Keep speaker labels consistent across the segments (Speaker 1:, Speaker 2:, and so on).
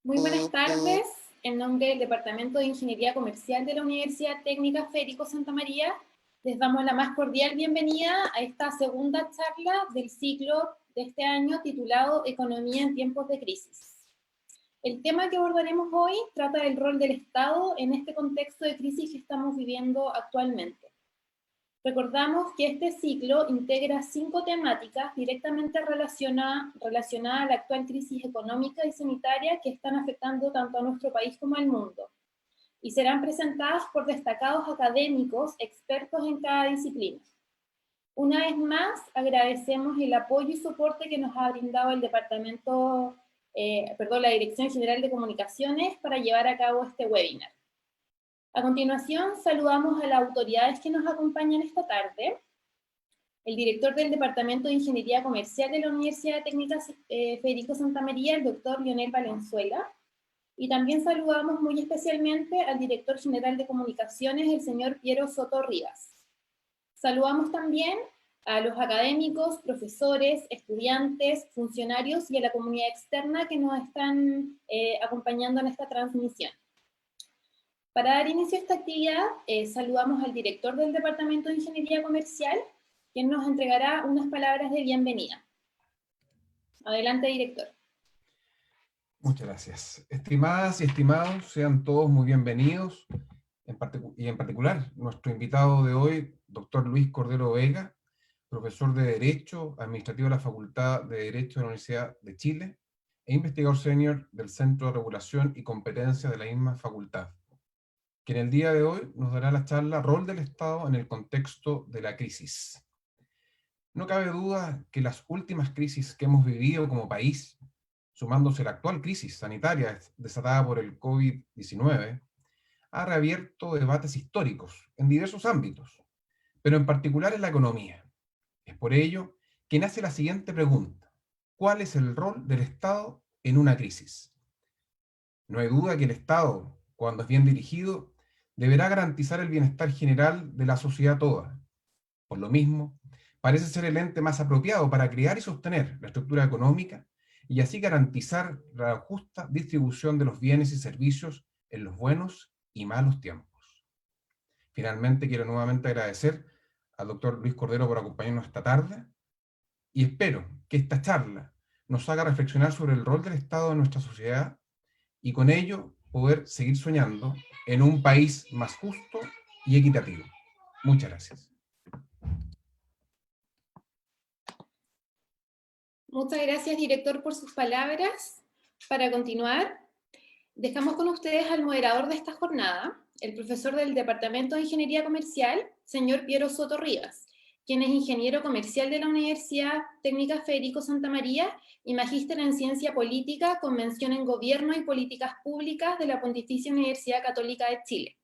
Speaker 1: Muy buenas tardes. En nombre del Departamento de Ingeniería Comercial de la Universidad Técnica Federico Santa María, les damos la más cordial bienvenida a esta segunda charla del ciclo de este año titulado Economía en tiempos de crisis. El tema que abordaremos hoy trata del rol del Estado en este contexto de crisis que estamos viviendo actualmente. Recordamos que este ciclo integra 5 temáticas directamente relacionadas a la actual crisis económica y sanitaria que están afectando tanto a nuestro país como al mundo, y serán presentadas por destacados académicos expertos en cada disciplina. Una vez más, agradecemos el apoyo y soporte que nos ha brindado el la Dirección General de Comunicaciones para llevar a cabo este webinar. A continuación, saludamos a las autoridades que nos acompañan esta tarde. El director del Departamento de Ingeniería Comercial de la Universidad Técnica Federico Santa María, el doctor Lionel Valenzuela. Y también saludamos muy especialmente al director general de Comunicaciones, el señor Piero Soto Rivas. Saludamos también a los académicos, profesores, estudiantes, funcionarios y a la comunidad externa que nos están acompañando en esta transmisión. Para dar inicio a esta actividad, saludamos al director del Departamento de Ingeniería Comercial, quien nos entregará unas palabras de bienvenida. Adelante, director.
Speaker 2: Muchas gracias. Estimadas y estimados, sean todos muy bienvenidos, y en particular nuestro invitado de hoy, doctor Luis Cordero Vega, profesor de Derecho Administrativo de la Facultad de Derecho de la Universidad de Chile e investigador senior del Centro de Regulación y Competencia de la misma facultad, que en el día de hoy nos dará la charla Rol del Estado en el contexto de la crisis. No cabe duda que las últimas crisis que hemos vivido como país, sumándose a la actual crisis sanitaria desatada por el COVID-19, ha reabierto debates históricos en diversos ámbitos, pero en particular en la economía. Es por ello que nace la siguiente pregunta: ¿cuál es el rol del Estado en una crisis? No hay duda que el Estado, cuando es bien dirigido, deberá garantizar el bienestar general de la sociedad toda. Por lo mismo, parece ser el ente más apropiado para crear y sostener la estructura económica y así garantizar la justa distribución de los bienes y servicios en los buenos y malos tiempos. Finalmente, quiero nuevamente agradecer al doctor Luis Cordero por acompañarnos esta tarde y espero que esta charla nos haga reflexionar sobre el rol del Estado en nuestra sociedad y con ello poder seguir soñando en un país más justo y equitativo. Muchas gracias.
Speaker 1: Muchas gracias, director, por sus palabras. Para continuar, dejamos con ustedes al moderador de esta jornada, el profesor del Departamento de Ingeniería Comercial, señor Piero Soto Rivas, quien es ingeniero comercial de la Universidad Técnica Federico Santa María y magíster en Ciencia Política con mención en Gobierno y Políticas Públicas de la Pontificia Universidad Católica de Chile.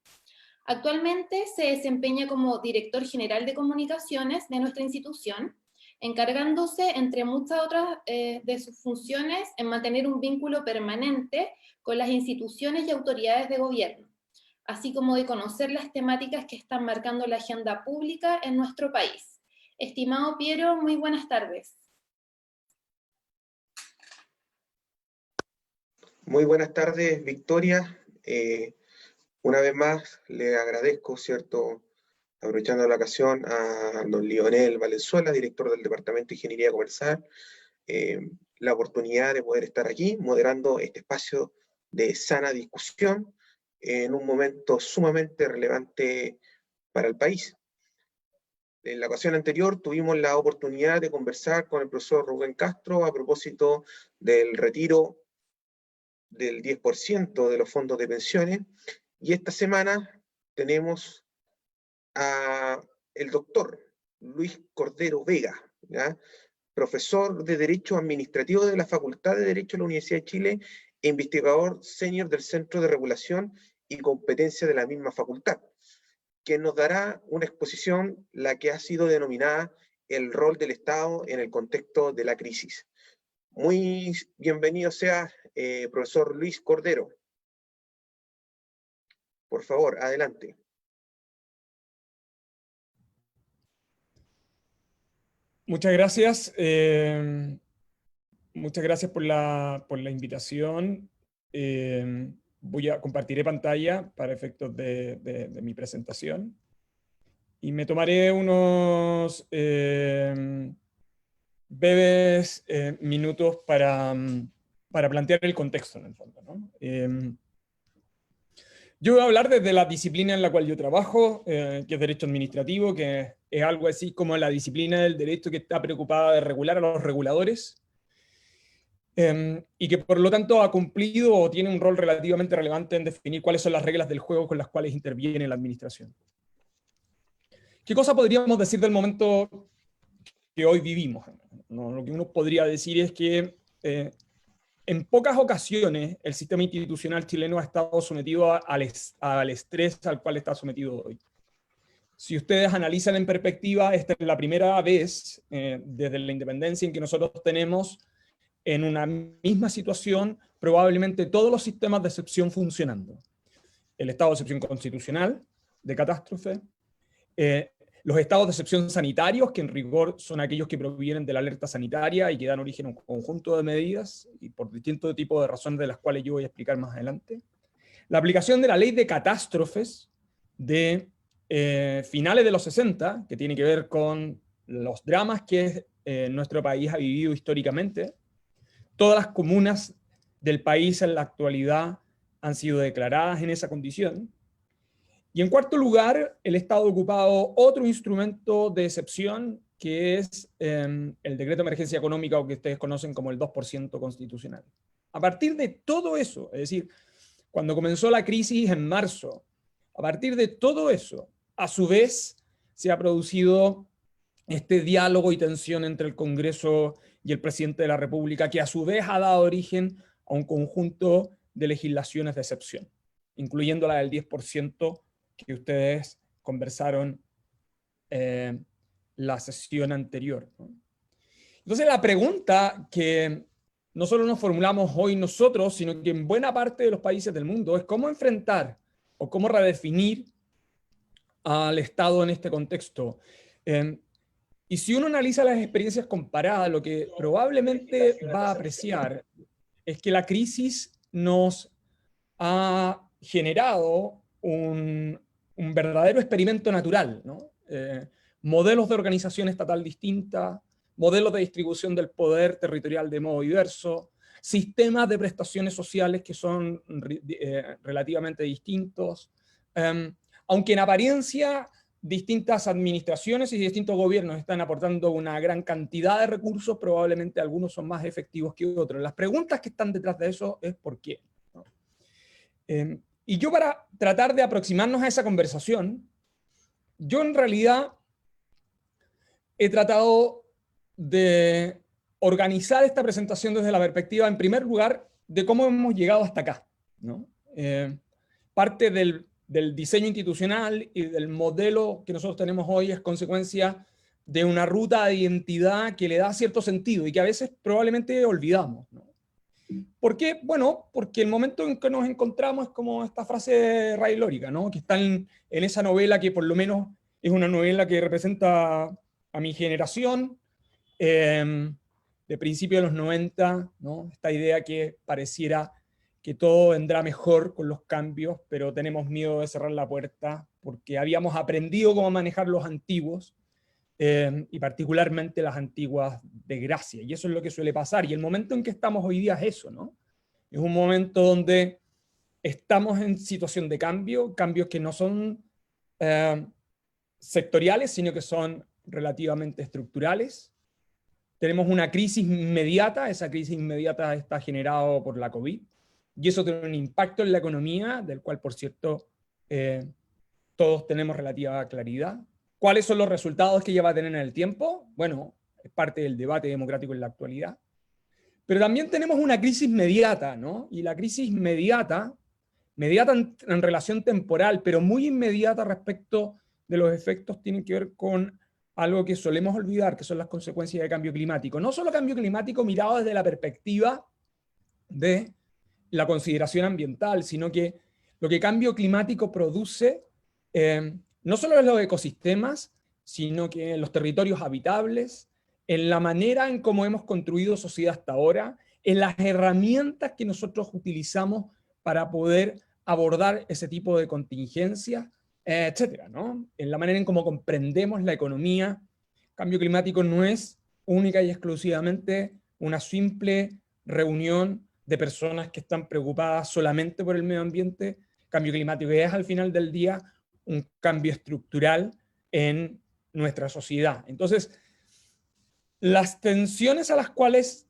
Speaker 1: Actualmente se desempeña como director general de comunicaciones de nuestra institución, encargándose, entre muchas otras de sus funciones, en mantener un vínculo permanente con las instituciones y autoridades de gobierno, así como de conocer las temáticas que están marcando la agenda pública en nuestro país. Estimado Piero, muy buenas tardes.
Speaker 3: Muy buenas tardes, Victoria. Una vez más le agradezco, ¿cierto?, aprovechando la ocasión, a don Lionel Valenzuela, director del Departamento de Ingeniería Comercial, la oportunidad de poder estar aquí moderando este espacio de sana discusión en un momento sumamente relevante para el país. En la ocasión anterior tuvimos la oportunidad de conversar con el profesor Rubén Castro a propósito del retiro del 10% de los fondos de pensiones, y esta semana tenemos a el doctor Luis Cordero Vega, ¿ya?, profesor de Derecho Administrativo de la Facultad de Derecho de la Universidad de Chile e investigador senior del Centro de Regulación y Competencia de la misma facultad, que nos dará una exposición, la que ha sido denominada el rol del Estado en el contexto de la crisis. Muy bienvenido sea, profesor Luis Cordero. Por favor, adelante.
Speaker 4: Muchas gracias. Muchas gracias por la invitación. compartiré pantalla para efectos de mi presentación. Y me tomaré unos breves minutos para plantear el contexto, en el fondo, ¿no? Yo voy a hablar desde la disciplina en la cual yo trabajo, que es Derecho Administrativo, que es algo así como la disciplina del derecho que está preocupada de regular a los reguladores, y que por lo tanto ha cumplido o tiene un rol relativamente relevante en definir cuáles son las reglas del juego con las cuales interviene la administración. ¿Qué cosa podríamos decir del momento que hoy vivimos? ¿No? Lo que uno podría decir es que en pocas ocasiones el sistema institucional chileno ha estado sometido al estrés al cual está sometido hoy. Si ustedes analizan en perspectiva, esta es la primera vez desde la independencia en que nosotros tenemos en una misma situación probablemente todos los sistemas de excepción funcionando. El estado de excepción constitucional, de catástrofe, los estados de excepción sanitarios, que en rigor son aquellos que provienen de la alerta sanitaria y que dan origen a un conjunto de medidas, y por distintos tipos de razones de las cuales yo voy a explicar más adelante. La aplicación de la ley de catástrofes de finales de los 60, que tiene que ver con los dramas que nuestro país ha vivido históricamente. Todas las comunas del país en la actualidad han sido declaradas en esa condición. Y en cuarto lugar, el Estado ha ocupado otro instrumento de excepción, que es el decreto de emergencia económica, o que ustedes conocen como el 2% constitucional. A partir de todo eso, es decir, cuando comenzó la crisis en marzo, a partir de todo eso, a su vez, se ha producido este diálogo y tensión entre el Congreso y el presidente de la República, que a su vez ha dado origen a un conjunto de legislaciones de excepción, incluyendo la del 10%, que ustedes conversaron la sesión anterior, ¿no? Entonces la pregunta que no solo nos formulamos hoy nosotros, sino que en buena parte de los países del mundo, es cómo enfrentar o cómo redefinir al Estado en este contexto. Y si uno analiza las experiencias comparadas, lo que probablemente va a apreciar es que la crisis nos ha generado un verdadero experimento natural, ¿no? Modelos de organización estatal distinta, modelos de distribución del poder territorial de modo diverso, sistemas de prestaciones sociales que son relativamente distintos, aunque en apariencia distintas administraciones y distintos gobiernos están aportando una gran cantidad de recursos, probablemente algunos son más efectivos que otros. Las preguntas que están detrás de eso es ¿por qué? ¿No? Y yo, para tratar de aproximarnos a esa conversación, yo en realidad he tratado de organizar esta presentación desde la perspectiva, en primer lugar, de cómo hemos llegado hasta acá, ¿no? Parte del diseño institucional y del modelo que nosotros tenemos hoy es consecuencia de una ruta de identidad que le da cierto sentido y que a veces probablemente olvidamos, ¿no? ¿Por qué? Bueno, porque el momento en que nos encontramos es como esta frase railórica, ¿no? Que está en esa novela que por lo menos es una novela que representa a mi generación, de principios de los 90, ¿no? Esta idea que pareciera que todo vendrá mejor con los cambios, pero tenemos miedo de cerrar la puerta porque habíamos aprendido cómo manejar los antiguos, y particularmente las antiguas desgracias, y eso es lo que suele pasar, y el momento en que estamos hoy día es eso, ¿no? Es un momento donde estamos en situación de cambio, cambios que no son sectoriales, sino que son relativamente estructurales. Tenemos una crisis inmediata, esa crisis inmediata está generada por la COVID, y eso tiene un impacto en la economía, del cual, por cierto, todos tenemos relativa claridad. ¿Cuáles son los resultados que ella va a tener en el tiempo? Bueno, es parte del debate democrático en la actualidad. Pero también tenemos una crisis inmediata, ¿no? Y la crisis inmediata en relación temporal, pero muy inmediata respecto de los efectos, tiene que ver con algo que solemos olvidar, que son las consecuencias del cambio climático. No solo cambio climático mirado desde la perspectiva de la consideración ambiental, sino que lo que cambio climático produce no solo en los ecosistemas, sino que en los territorios habitables, en la manera en cómo hemos construido sociedad hasta ahora, en las herramientas que nosotros utilizamos para poder abordar ese tipo de contingencias, etcétera, ¿no? En la manera en cómo comprendemos la economía. Cambio climático no es única y exclusivamente una simple reunión de personas que están preocupadas solamente por el medio ambiente. Cambio climático es, al final del día, un cambio estructural en nuestra sociedad. Entonces, las tensiones a las cuales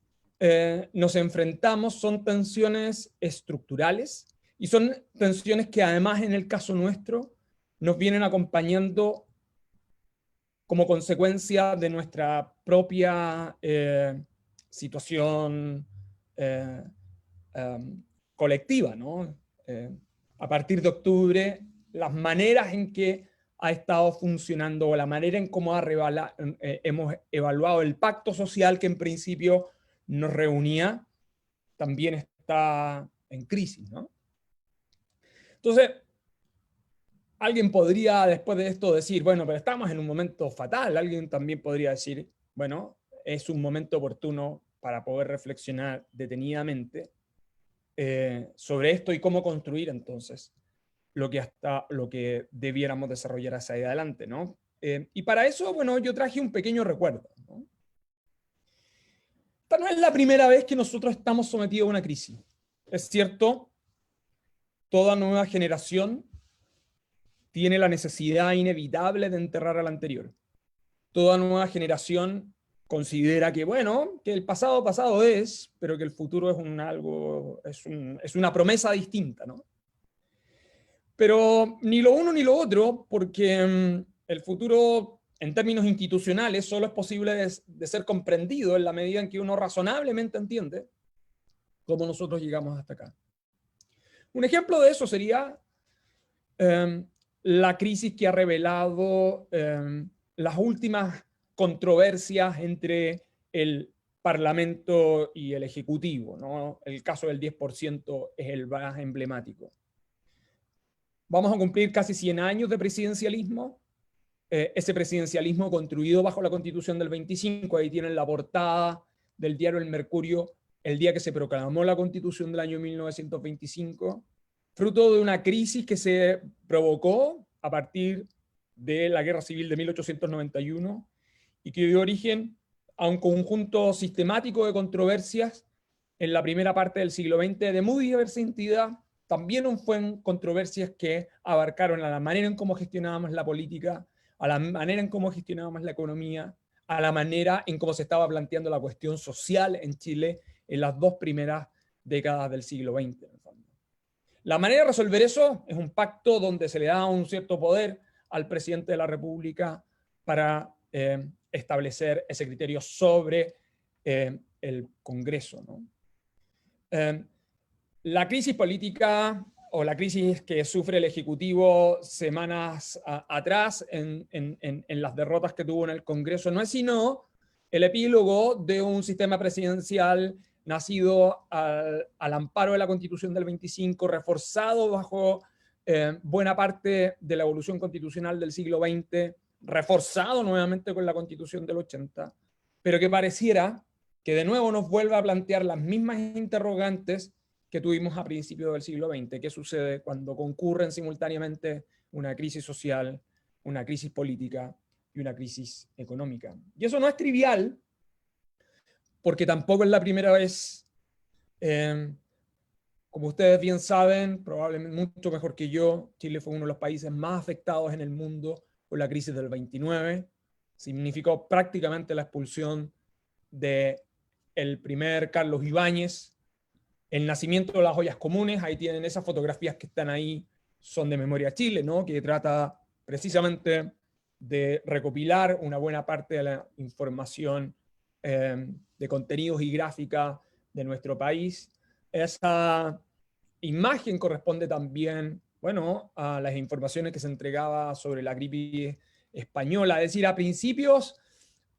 Speaker 4: nos enfrentamos son tensiones estructurales y son tensiones que además en el caso nuestro nos vienen acompañando como consecuencia de nuestra propia situación colectiva, ¿no? A partir de octubre, las maneras en que ha estado funcionando o la manera en cómo hemos evaluado el pacto social que en principio nos reunía, también está en crisis, ¿no? Entonces, alguien podría después de esto decir, bueno, pero estamos en un momento fatal. Alguien también podría decir, bueno, es un momento oportuno para poder reflexionar detenidamente sobre esto y cómo construir entonces lo que debiéramos desarrollar hacia adelante, ¿no? Y para eso, bueno, yo traje un pequeño recuerdo, ¿no? Esta no es la primera vez que nosotros estamos sometidos a una crisis. Es cierto, toda nueva generación tiene la necesidad inevitable de enterrar a la anterior. Toda nueva generación considera que, bueno, que el pasado pasado es, pero que el futuro es una promesa distinta, ¿no? Pero ni lo uno ni lo otro, porque el futuro en términos institucionales solo es posible de ser comprendido en la medida en que uno razonablemente entiende cómo nosotros llegamos hasta acá. Un ejemplo de eso sería la crisis que ha revelado las últimas controversias entre el Parlamento y el Ejecutivo, ¿no? El caso del 10% es el más emblemático. Vamos a cumplir casi 100 años de presidencialismo. Ese presidencialismo construido bajo la Constitución del 25, ahí tienen la portada del diario El Mercurio, el día que se proclamó la Constitución del año 1925, fruto de una crisis que se provocó a partir de la Guerra Civil de 1891 y que dio origen a un conjunto sistemático de controversias en la primera parte del siglo XX de muy diversa entidad. También fueron controversias que abarcaron a la manera en cómo gestionábamos la política, a la manera en cómo gestionábamos la economía, a la manera en cómo se estaba planteando la cuestión social en Chile en las dos primeras décadas del siglo XX. La manera de resolver eso es un pacto donde se le da un cierto poder al presidente de la República para establecer ese criterio sobre el Congreso, ¿no? La crisis política o la crisis que sufre el Ejecutivo semanas atrás en las derrotas que tuvo en el Congreso no es sino el epílogo de un sistema presidencial nacido al amparo de la Constitución del 25, reforzado bajo buena parte de la evolución constitucional del siglo XX, reforzado nuevamente con la Constitución del 80, pero que pareciera que de nuevo nos vuelve a plantear las mismas interrogantes que tuvimos a principios del siglo XX. ¿Qué sucede cuando concurren simultáneamente una crisis social, una crisis política y una crisis económica? Y eso no es trivial, porque tampoco es la primera vez. Como ustedes bien saben, probablemente mucho mejor que yo, Chile fue uno de los países más afectados en el mundo por la crisis del 29. Significó prácticamente la expulsión del primer Carlos Ibáñez, el nacimiento de las ollas comunes. Ahí tienen esas fotografías que están ahí, son de Memoria Chile, ¿no? Que trata precisamente de recopilar una buena parte de la información de contenidos y gráfica de nuestro país. Esa imagen corresponde también, bueno, a las informaciones que se entregaba sobre la gripe española. Es decir, a principios,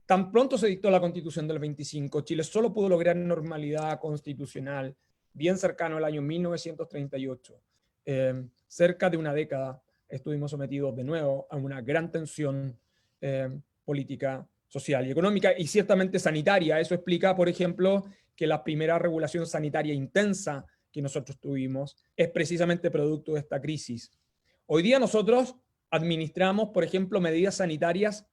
Speaker 4: tan pronto se dictó la Constitución del 25, Chile solo pudo lograr normalidad constitucional bien cercano al año 1938. Cerca de una década estuvimos sometidos de nuevo a una gran tensión política, social y económica, y ciertamente sanitaria. Eso explica, por ejemplo, que la primera regulación sanitaria intensa que nosotros tuvimos es precisamente producto de esta crisis. Hoy día nosotros administramos, por ejemplo, medidas sanitarias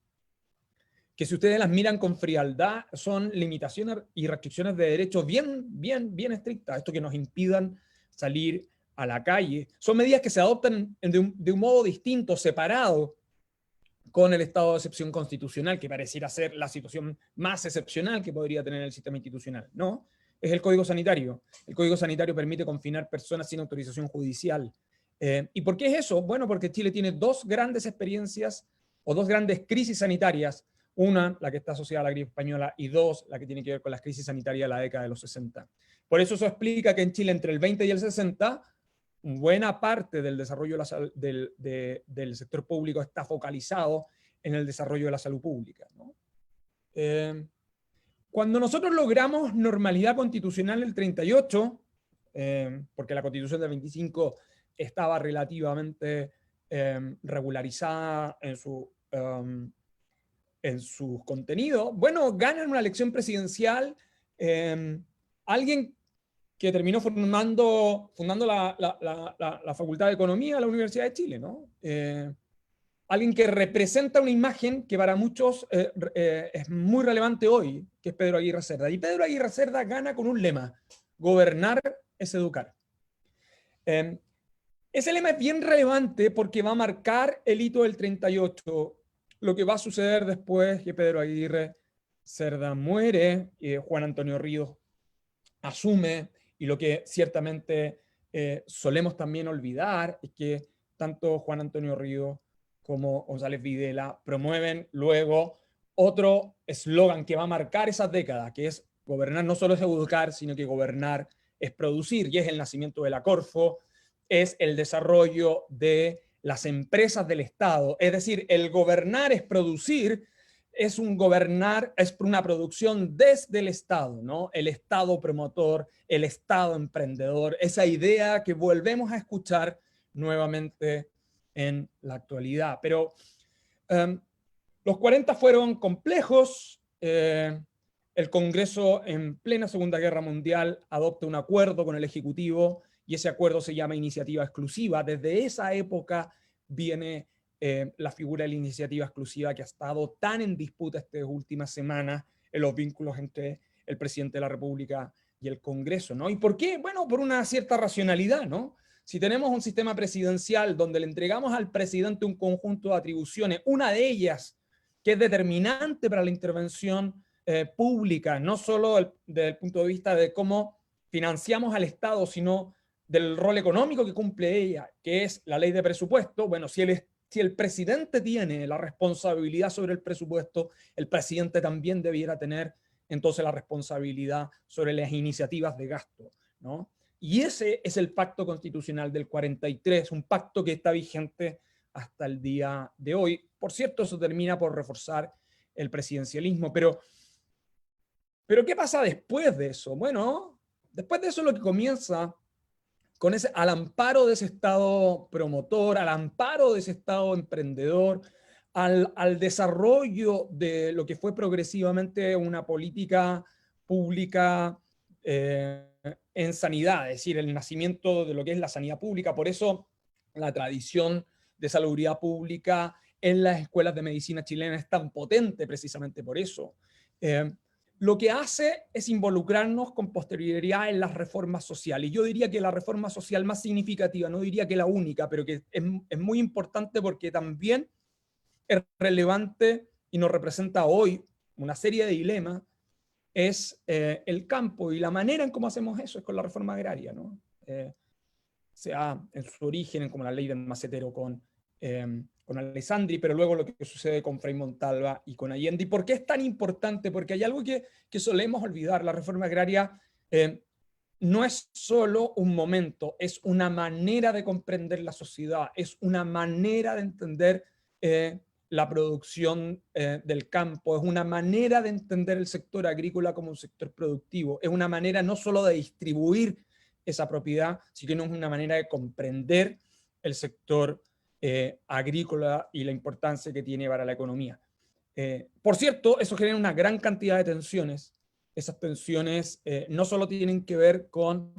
Speaker 4: que, si ustedes las miran con frialdad, son limitaciones y restricciones de derechos bien estrictas. Esto que nos impidan salir a la calle. Son medidas que se adoptan de un modo distinto, separado, con el estado de excepción constitucional, que pareciera ser la situación más excepcional que podría tener el sistema institucional. No, es el Código Sanitario. El Código Sanitario permite confinar personas sin autorización judicial. ¿Y por qué es eso? Bueno, porque Chile tiene dos grandes experiencias o dos grandes crisis sanitarias. Una, la que está asociada a la gripe española, y dos, la que tiene que ver con las crisis sanitarias de la década de los 60. Por eso explica que en Chile, entre el 20 y el 60, buena parte del desarrollo del sector público está focalizado en el desarrollo de la salud pública, ¿no? Cuando nosotros logramos normalidad constitucional el 38, porque la Constitución del 25 estaba relativamente regularizada en sus contenidos, bueno, ganan una elección presidencial alguien que terminó fundando la Facultad de Economía de la Universidad de Chile, ¿no? Alguien que representa una imagen que para muchos es muy relevante hoy, que es Pedro Aguirre Cerda. Y Pedro Aguirre Cerda gana con un lema: gobernar es educar. Ese lema es bien relevante porque va a marcar el hito del 38, lo que va a suceder después que Pedro Aguirre Cerda muere, Juan Antonio Ríos asume, y lo que ciertamente solemos también olvidar es que tanto Juan Antonio Ríos como González Videla promueven luego otro eslogan que va a marcar esas décadas, que es: gobernar no solo es educar, sino que gobernar es producir, y es el nacimiento de la Corfo, es el desarrollo de las empresas del Estado. Es decir, el gobernar es producir, es un gobernar, es una producción desde el Estado, ¿no? El Estado promotor, el Estado emprendedor, esa idea que volvemos a escuchar nuevamente en la actualidad. Pero los 40 fueron complejos. El Congreso, en plena Segunda Guerra Mundial, adopta un acuerdo con el Ejecutivo, y ese acuerdo se llama iniciativa exclusiva. Desde esa época viene la figura de la iniciativa exclusiva, que ha estado tan en disputa estas últimas semanas en los vínculos entre el presidente de la República y el Congreso, ¿no? ¿Y por qué? Bueno, por una cierta racionalidad, ¿no? Si tenemos un sistema presidencial donde le entregamos al presidente un conjunto de atribuciones, una de ellas que es determinante para la intervención pública, no solo desde el punto de vista de cómo financiamos al Estado, sino del rol económico que cumple ella, que es la ley de presupuesto. Bueno, si el presidente tiene la responsabilidad sobre el presupuesto, el presidente también debiera tener entonces la responsabilidad sobre las iniciativas de gasto, ¿no? Y ese es el pacto constitucional del 43, un pacto que está vigente hasta el día de hoy. Por cierto, eso termina por reforzar el presidencialismo. Pero ¿qué pasa después de eso? Bueno, después de eso lo que comienza al amparo de ese Estado promotor, al amparo de ese Estado emprendedor, al desarrollo de lo que fue progresivamente una política pública en sanidad, es decir, el nacimiento de lo que es la sanidad pública. Por eso la tradición de salubridad pública en las escuelas de medicina chilenas es tan potente, precisamente por eso. Lo que hace es involucrarnos con posterioridad en las reformas sociales. Yo diría que la reforma social más significativa, no diría que la única, pero que es muy importante porque también es relevante y nos representa hoy una serie de dilemas, es el campo, y la manera en cómo hacemos eso es con la reforma agraria, ¿no? Sea en su origen como la ley del macetero con Alessandri, pero luego lo que sucede con Frei Montalva y con Allende. ¿Y por qué es tan importante? Porque hay algo que solemos olvidar. La reforma agraria no es solo un momento, es una manera de comprender la sociedad, es una manera de entender la producción del campo, es una manera de entender el sector agrícola como un sector productivo, es una manera no solo de distribuir esa propiedad, sino es una manera de comprender el sector agrícola y la importancia que tiene para la economía. Por cierto, eso genera una gran cantidad de tensiones esas tensiones no solo tienen que ver con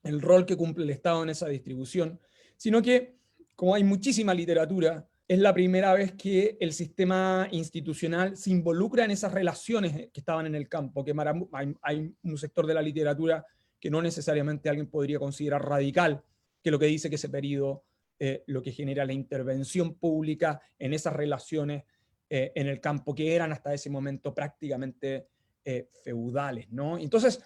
Speaker 4: el rol que cumple el Estado en esa distribución, sino que, como hay muchísima literatura, es la primera vez que el sistema institucional se involucra en esas relaciones que estaban en el campo, que hay un sector de la literatura que no necesariamente alguien podría considerar radical, que lo que dice que ese periodo lo que genera la intervención pública en esas relaciones en el campo, que eran hasta ese momento prácticamente feudales, ¿no? Entonces,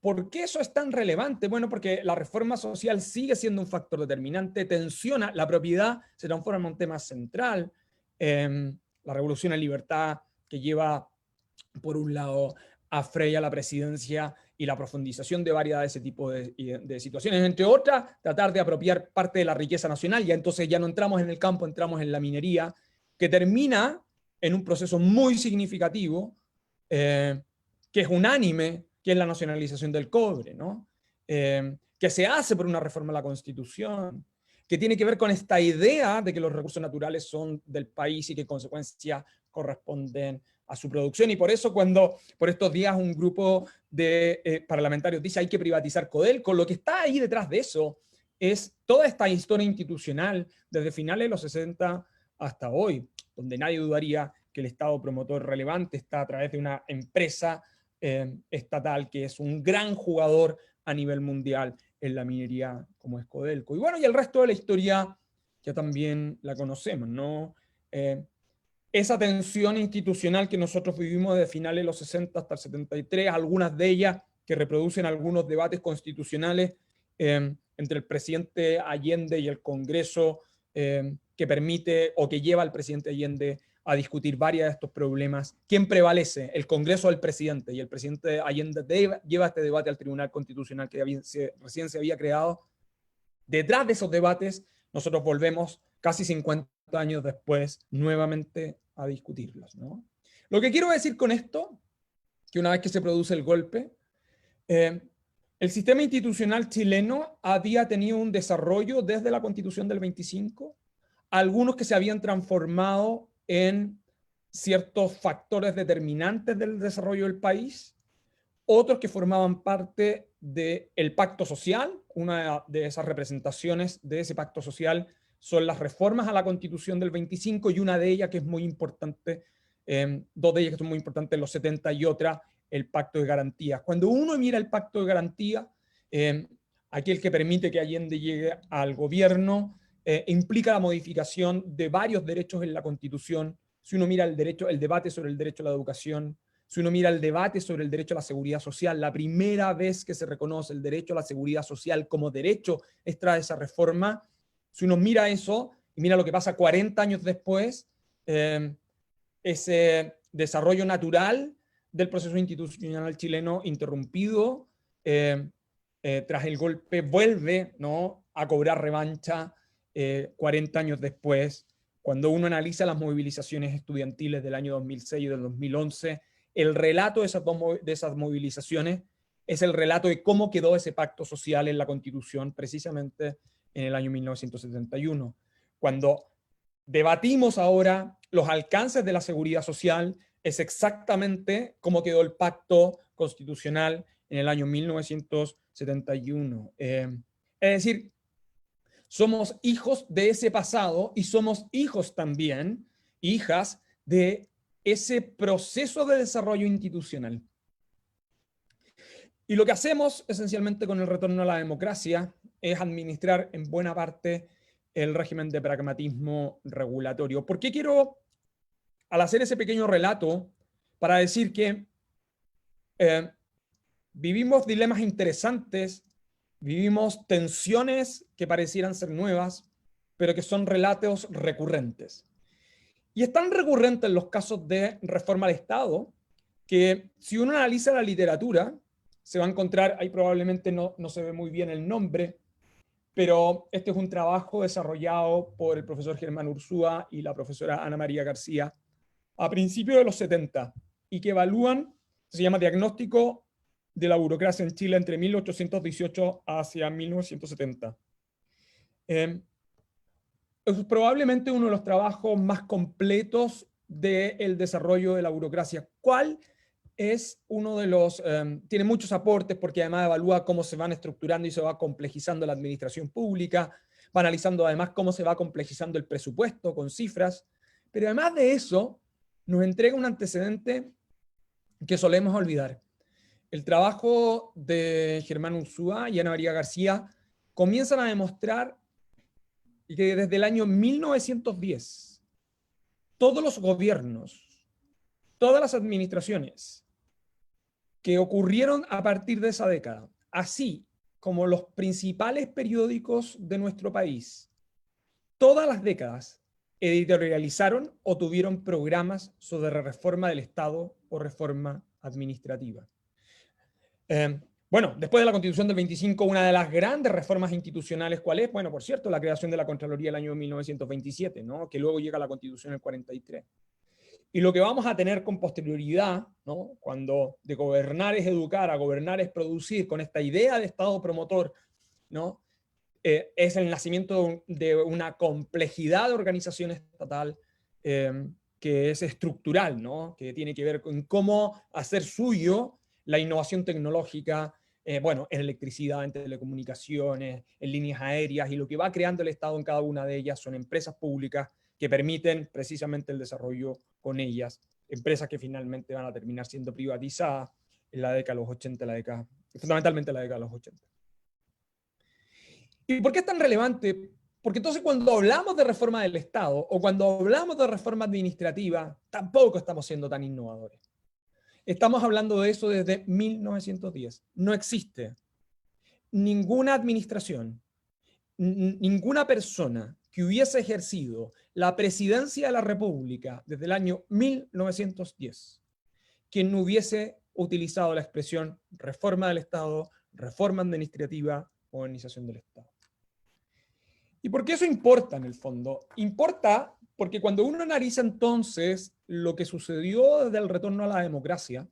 Speaker 4: ¿por qué eso es tan relevante? Bueno, porque la reforma social sigue siendo un factor determinante, tensiona, la propiedad se transforma en un tema central, la revolución en libertad que lleva, por un lado, a Frey a la presidencia y la profundización de varias de ese tipo de situaciones, entre otras, tratar de apropiar parte de la riqueza nacional, ya entonces ya no entramos en el campo, entramos en la minería, que termina en un proceso muy significativo, que es unánime, que es la nacionalización del cobre, ¿no? Que se hace por una reforma a la Constitución, que tiene que ver con esta idea de que los recursos naturales son del país y que en consecuencia corresponden a su producción. Y por eso cuando por estos días un grupo de parlamentarios dice hay que privatizar Codelco, lo que está ahí detrás de eso es toda esta historia institucional desde finales de los 60 hasta hoy, donde nadie dudaría que el Estado promotor relevante está a través de una empresa estatal que es un gran jugador a nivel mundial en la minería como es Codelco. Y bueno, y el resto de la historia ya también la conocemos, ¿no? Esa tensión institucional que nosotros vivimos de finales de los 60 hasta el 73, algunas de ellas que reproducen algunos debates constitucionales entre el presidente Allende y el Congreso, que permite o que lleva al presidente Allende a discutir varios de estos problemas. ¿Quién prevalece? ¿El Congreso o el presidente? Y el presidente Allende lleva este debate al Tribunal Constitucional que recién se había creado. Detrás de esos debates, nosotros volvemos casi 50 años después nuevamente a discutirlos, ¿no? Lo que quiero decir con esto, que una vez que se produce el golpe, el sistema institucional chileno había tenido un desarrollo desde la Constitución del 25, algunos que se habían transformado en ciertos factores determinantes del desarrollo del país, otros que formaban parte del pacto social. Una de esas representaciones de ese pacto social son las reformas a la Constitución del 25 y una de ellas que es muy importante, dos de ellas que son muy importantes, los 70 y otra, el pacto de garantías. Cuando uno mira el pacto de garantías, aquel que permite que Allende llegue al gobierno, implica la modificación de varios derechos en la Constitución. Si uno mira el debate sobre el derecho a la educación, si uno mira el debate sobre el derecho a la seguridad social, la primera vez que se reconoce el derecho a la seguridad social como derecho es tras esa reforma. Si uno mira eso y mira lo que pasa 40 años después, ese desarrollo natural del proceso institucional chileno interrumpido tras el golpe vuelve, ¿no?, a cobrar revancha 40 años después. Cuando uno analiza las movilizaciones estudiantiles del año 2006 y del 2011, el relato de esas movilizaciones es el relato de cómo quedó ese pacto social en la Constitución precisamente en el año 1971. Cuando debatimos ahora los alcances de la seguridad social, es exactamente cómo quedó el pacto constitucional en el año 1971. Es decir, somos hijos de ese pasado y somos hijos también, hijas de ese proceso de desarrollo institucional. Y lo que hacemos esencialmente con el retorno a la democracia es administrar en buena parte el régimen de pragmatismo regulatorio. ¿Por qué quiero, al hacer ese pequeño relato, para decir que vivimos dilemas interesantes, vivimos tensiones que parecieran ser nuevas, pero que son relatos recurrentes? Y es tan recurrente en los casos de reforma al Estado que si uno analiza la literatura, se va a encontrar, ahí probablemente no se ve muy bien el nombre, pero este es un trabajo desarrollado por el profesor Germán Ursúa y la profesora Ana María García a principios de los 70 y que evalúan, se llama Diagnóstico de la burocracia en Chile entre 1818 hacia 1970. Es probablemente uno de los trabajos más completos del desarrollo de la burocracia. ¿Cuál es uno de los, tiene muchos aportes porque además evalúa cómo se van estructurando y se va complejizando la administración pública, va analizando además cómo se va complejizando el presupuesto con cifras, pero además de eso nos entrega un antecedente que solemos olvidar. El trabajo de Germán Urzúa y Ana María García comienzan a demostrar que desde el año 1910 todos los gobiernos, todas las administraciones que ocurrieron a partir de esa década, así como los principales periódicos de nuestro país, todas las décadas editorializaron o tuvieron programas sobre reforma del Estado o reforma administrativa. Bueno, después de la Constitución del 25, una de las grandes reformas institucionales, ¿cuál es? Bueno, por cierto, la creación de la Contraloría el año 1927, ¿no? Que luego llega la Constitución el 43. Y lo que vamos a tener con posterioridad, ¿no? Cuando de gobernar es educar, a gobernar es producir, con esta idea de Estado promotor, ¿no? Es el nacimiento de una complejidad de organización estatal que es estructural, ¿no? Que tiene que ver con cómo hacer suyo la innovación tecnológica, bueno, en electricidad, en telecomunicaciones, en líneas aéreas, y lo que va creando el Estado en cada una de ellas son empresas públicas que permiten precisamente el desarrollo con ellas, empresas que finalmente van a terminar siendo privatizadas en la década de los 80, fundamentalmente en la década de los 80. ¿Y por qué es tan relevante? Porque entonces cuando hablamos de reforma del Estado o cuando hablamos de reforma administrativa, tampoco estamos siendo tan innovadores. Estamos hablando de eso desde 1910. No existe ninguna administración, ninguna persona que hubiese ejercido la presidencia de la República desde el año 1910 que no hubiese utilizado la expresión reforma del Estado, reforma administrativa, modernización del Estado. ¿Y por qué eso importa en el fondo? Importa porque cuando uno analiza entonces lo que sucedió desde el retorno a la democracia,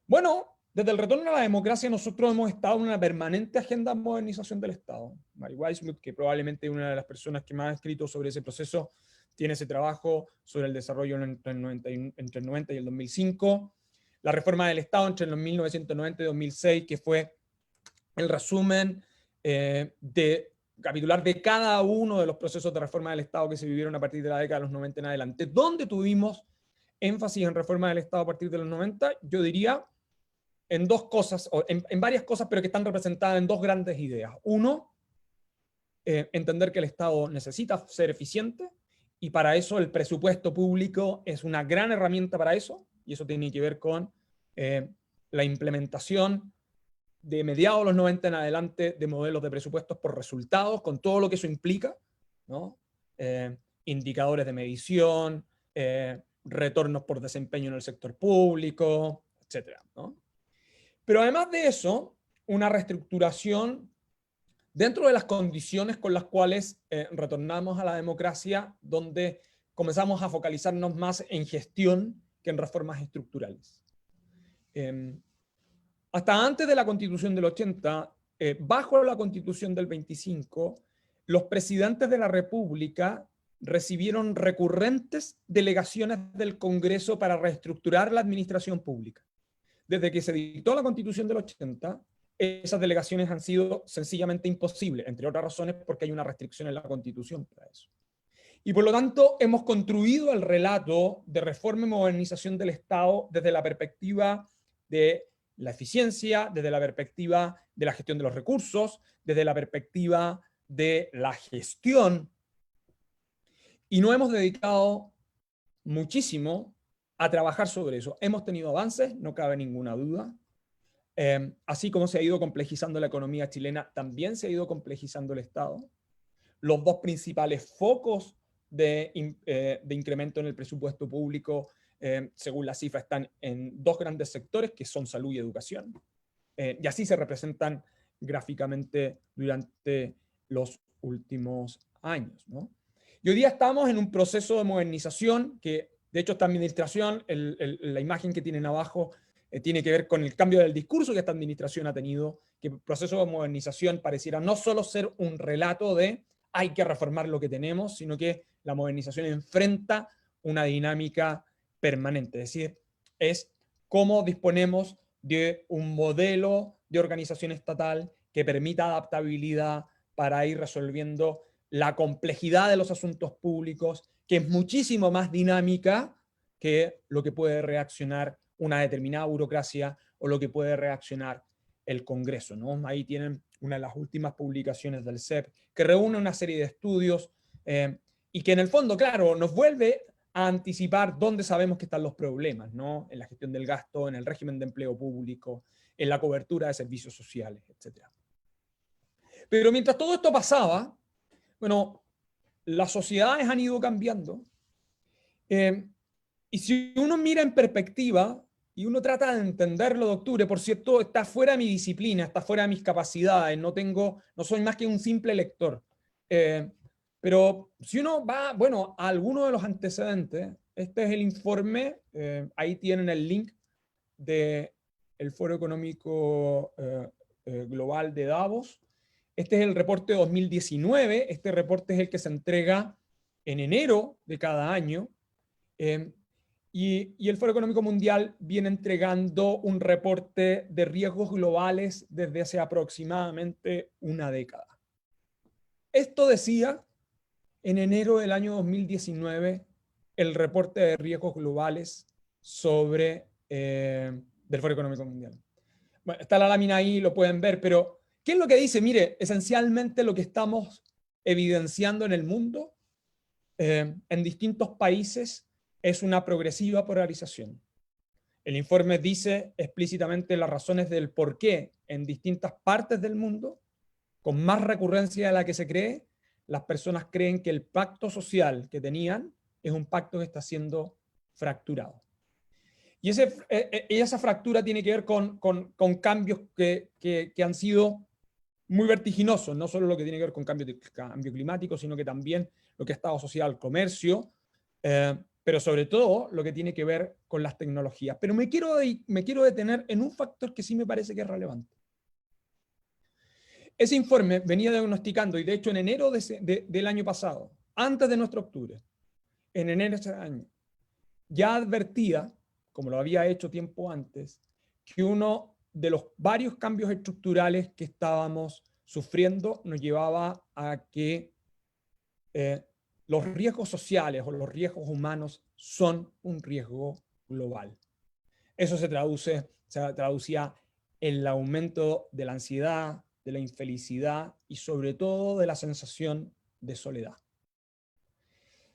Speaker 4: bueno, desde el retorno a la democracia nosotros hemos estado en una permanente agenda de modernización del Estado. Mary Weissmuth, que probablemente es una de las personas que más ha escrito sobre ese proceso, tiene ese trabajo sobre el desarrollo entre el 90 y el 2005. La reforma del Estado entre los 1990 y 2006, que fue el resumen de capitular de cada uno de los procesos de reforma del Estado que se vivieron a partir de la década de los 90 en adelante. ¿Dónde tuvimos énfasis en reforma del Estado a partir de los 90? Yo diría en dos cosas, o en varias cosas, pero que están representadas en dos grandes ideas. Uno, entender que el Estado necesita ser eficiente, y para eso el presupuesto público es una gran herramienta para eso, y eso tiene que ver con la implementación de mediados de los 90 en adelante de modelos de presupuestos por resultados, con todo lo que eso implica, ¿no? Indicadores de medición, retornos por desempeño en el sector público, etcétera, ¿no? Pero además de eso, una reestructuración dentro de las condiciones con las cuales retornamos a la democracia, donde comenzamos a focalizarnos más en gestión que en reformas estructurales. Hasta antes de la Constitución del 80, bajo la Constitución del 25, los presidentes de la República recibieron recurrentes delegaciones del Congreso para reestructurar la administración pública. Desde que se dictó la Constitución del 80, esas delegaciones han sido sencillamente imposibles, entre otras razones porque hay una restricción en la Constitución para eso. Y por lo tanto hemos construido el relato de reforma y modernización del Estado desde la perspectiva de la eficiencia, desde la perspectiva de la gestión de los recursos, desde la perspectiva de la gestión. Y no hemos dedicado muchísimo a trabajar sobre eso. Hemos tenido avances, no cabe ninguna duda. Así como se ha ido complejizando la economía chilena, también se ha ido complejizando el Estado. Los dos principales focos de incremento en el presupuesto público, según la cifra, están en dos grandes sectores, que son salud y educación. Y así se representan gráficamente durante los últimos años, ¿no? Y hoy día estamos en un proceso de modernización que, de hecho, esta administración, la imagen que tienen abajo, tiene que ver con el cambio del discurso que esta administración ha tenido, que el proceso de modernización pareciera no solo ser un relato de hay que reformar lo que tenemos, sino que la modernización enfrenta una dinámica permanente, es decir, es cómo disponemos de un modelo de organización estatal que permita adaptabilidad para ir resolviendo la complejidad de los asuntos públicos, que es muchísimo más dinámica que lo que puede reaccionar una determinada burocracia o lo que puede reaccionar el Congreso, ¿no? Ahí tienen una de las últimas publicaciones del CEP, que reúne una serie de estudios y que en el fondo, claro, nos vuelve a anticipar dónde sabemos que están los problemas, ¿no? En la gestión del gasto, en el régimen de empleo público, en la cobertura de servicios sociales, etc. Pero mientras todo esto pasaba, bueno, las sociedades han ido cambiando. Y si uno mira en perspectiva y uno trata de entenderlo de octubre, por cierto, está fuera de mi disciplina, está fuera de mis capacidades, no soy más que un simple lector. Pero si uno va, bueno, a alguno de los antecedentes, este es el informe, ahí tienen el link del Foro Económico Global de Davos. Este es el reporte 2019, este reporte es el que se entrega en enero de cada año, y el Foro Económico Mundial viene entregando un reporte de riesgos globales desde hace aproximadamente una década. Esto decía en enero del año 2019 el reporte de riesgos globales del Foro Económico Mundial. Bueno, está la lámina ahí, lo pueden ver, pero ¿qué es lo que dice? Mire, esencialmente lo que estamos evidenciando en el mundo, en distintos países, es una progresiva polarización. El informe dice explícitamente las razones del por qué en distintas partes del mundo, con más recurrencia de la que se cree, las personas creen que el pacto social que tenían es un pacto que está siendo fracturado. Y esa fractura tiene que ver con cambios que han sido muy vertiginosos, no solo lo que tiene que ver con cambio climático, sino que también lo que ha estado asociado al comercio, pero sobre todo lo que tiene que ver con las tecnologías. Pero me quiero detener en un factor que sí me parece que es relevante. Ese informe venía diagnosticando, y de hecho en enero del año pasado, antes de nuestro octubre, en enero de ese año, ya advertía, como lo había hecho tiempo antes, que uno de los varios cambios estructurales que estábamos sufriendo nos llevaba a que los riesgos sociales o los riesgos humanos son un riesgo global. Eso se traducía en el aumento de la ansiedad, de la infelicidad y sobre todo de la sensación de soledad.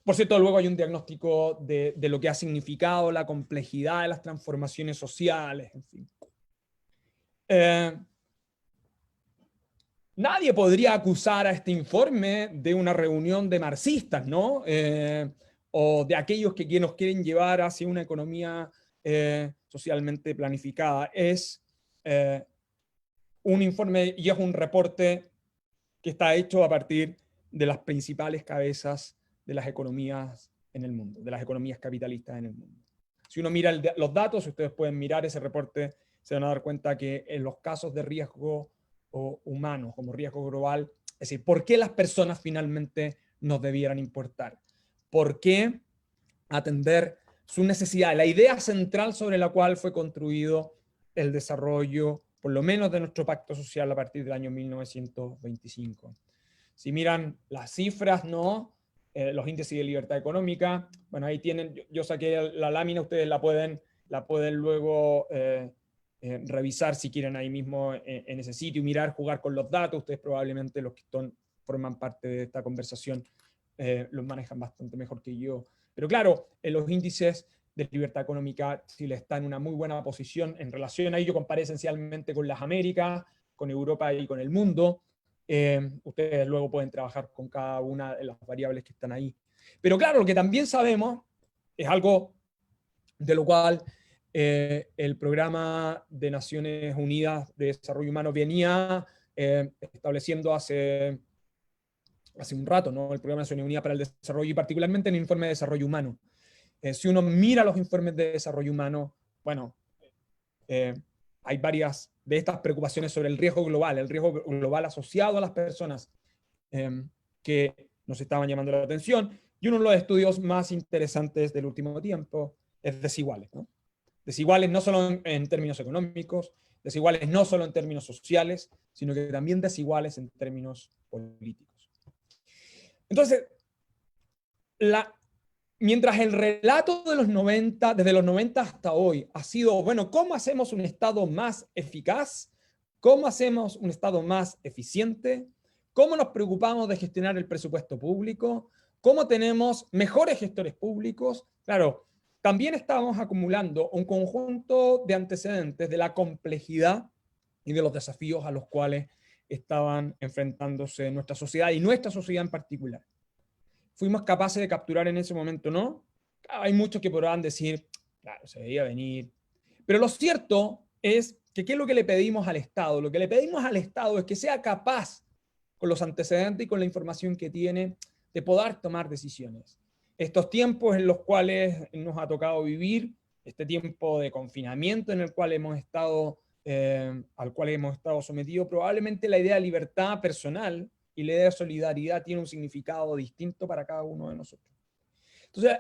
Speaker 4: Por cierto, luego hay un diagnóstico de lo que ha significado la complejidad de las transformaciones sociales, en fin. Nadie podría acusar a este informe de una reunión de marxistas, ¿no? O de aquellos que nos quieren llevar hacia una economía socialmente planificada. Es un informe y es un reporte que está hecho a partir de las principales cabezas de las economías en el mundo, de las economías capitalistas en el mundo. Si uno mira los datos, ustedes pueden mirar ese reporte, se van a dar cuenta que en los casos de riesgo humanos, como riesgo global, es decir, ¿por qué las personas finalmente nos debieran importar? ¿Por qué atender sus necesidades? La idea central sobre la cual fue construido el desarrollo, por lo menos de nuestro pacto social a partir del año 1925. Si miran las cifras, ¿no? Los índices de libertad económica, bueno, ahí tienen, yo saqué la lámina, ustedes la pueden luego revisar si quieren ahí mismo en ese sitio, mirar, jugar con los datos. Ustedes probablemente los que forman parte de esta conversación los manejan bastante mejor que yo. Pero claro, en los índices de libertad económica Chile está en una muy buena posición en relación a ello. Comparé esencialmente con las Américas, con Europa y con el mundo. Ustedes luego pueden trabajar con cada una de las variables que están ahí. Pero claro, lo que también sabemos es algo de lo cual el Programa de Naciones Unidas de Desarrollo Humano venía estableciendo hace un rato, ¿no? El Programa de Naciones Unidas para el Desarrollo, y particularmente en el informe de desarrollo humano. Si uno mira los informes de desarrollo humano, bueno, hay varias de estas preocupaciones sobre el riesgo global asociado a las personas que nos estaban llamando la atención, y uno de los estudios más interesantes del último tiempo es Desiguales, ¿no? Desiguales no solo en términos económicos, desiguales no solo en términos sociales, sino que también desiguales en términos políticos. Entonces, mientras el relato de los 90, desde los 90 hasta hoy, ha sido, bueno, ¿cómo hacemos un Estado más eficaz? ¿Cómo hacemos un Estado más eficiente? ¿Cómo nos preocupamos de gestionar el presupuesto público? ¿Cómo tenemos mejores gestores públicos? Claro, también estábamos acumulando un conjunto de antecedentes de la complejidad y de los desafíos a los cuales estaban enfrentándose nuestra sociedad y nuestra sociedad en particular. ¿Fuimos capaces de capturar en ese momento? No. Hay muchos que podrán decir, claro, se veía venir. Pero lo cierto es que ¿qué es lo que le pedimos al Estado? Lo que le pedimos al Estado es que sea capaz, con los antecedentes y con la información que tiene, de poder tomar decisiones. Estos tiempos en los cuales nos ha tocado vivir, este tiempo de confinamiento en el cual hemos estado, al cual hemos estado sometidos, probablemente la idea de libertad personal y la idea de solidaridad tiene un significado distinto para cada uno de nosotros. Entonces,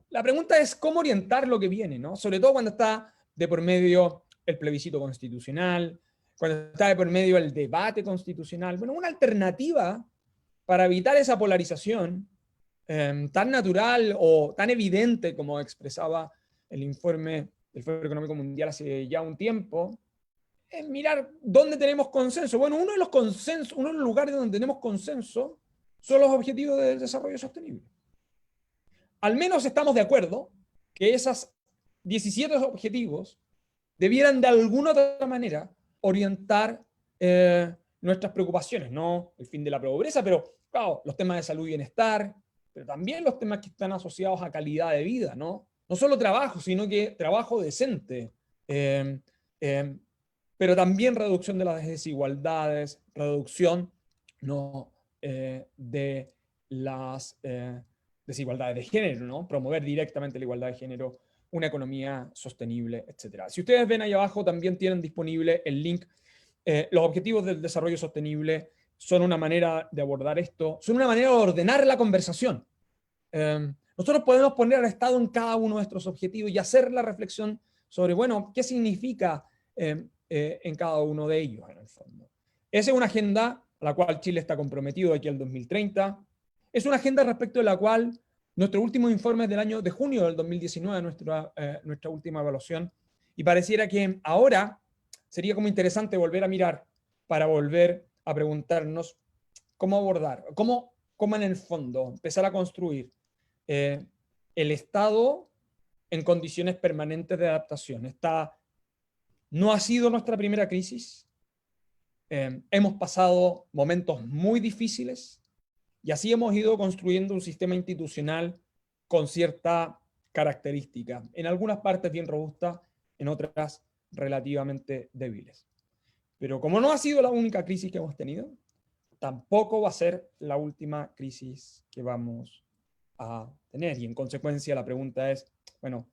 Speaker 4: la pregunta es cómo orientar lo que viene, ¿no? Sobre todo cuando está de por medio el plebiscito constitucional, cuando está de por medio el debate constitucional. Bueno, una alternativa para evitar esa polarización tan natural o tan evidente como expresaba el informe del Foro Económico Mundial hace ya un tiempo, es mirar dónde tenemos consenso. Bueno, uno de los lugares donde tenemos consenso son los objetivos del desarrollo sostenible. Al menos estamos de acuerdo que esos 17 objetivos debieran de alguna otra manera orientar nuestras preocupaciones, no el fin de la pobreza, pero claro, los temas de salud y bienestar, pero también los temas que están asociados a calidad de vida, ¿no? No solo trabajo, sino que trabajo decente, pero también reducción de las desigualdades, reducción de las desigualdades de género, ¿no? Promover directamente la igualdad de género, una economía sostenible, etc. Si ustedes ven ahí abajo, también tienen disponible el link. Los objetivos del desarrollo sostenible son una manera de abordar esto, son una manera de ordenar la conversación. Nosotros podemos poner al Estado en cada uno de nuestros objetivos y hacer la reflexión sobre, bueno, ¿qué significa en cada uno de ellos, en el fondo? Esa es una agenda a la cual Chile está comprometido de aquí al 2030. Es una agenda respecto de la cual nuestro último informe es del año de junio del 2019, nuestra última evaluación, y pareciera que ahora sería como interesante volver a mirar para volver a preguntarnos cómo abordar, cómo en el fondo empezar a construir el Estado en condiciones permanentes de adaptación. Esta no ha sido nuestra primera crisis. Hemos pasado momentos muy difíciles y así hemos ido construyendo un sistema institucional con cierta característica, en algunas partes bien robusta, en otras relativamente débiles. Pero como no ha sido la única crisis que hemos tenido, tampoco va a ser la última crisis que vamos a tener. Y en consecuencia la pregunta es, bueno,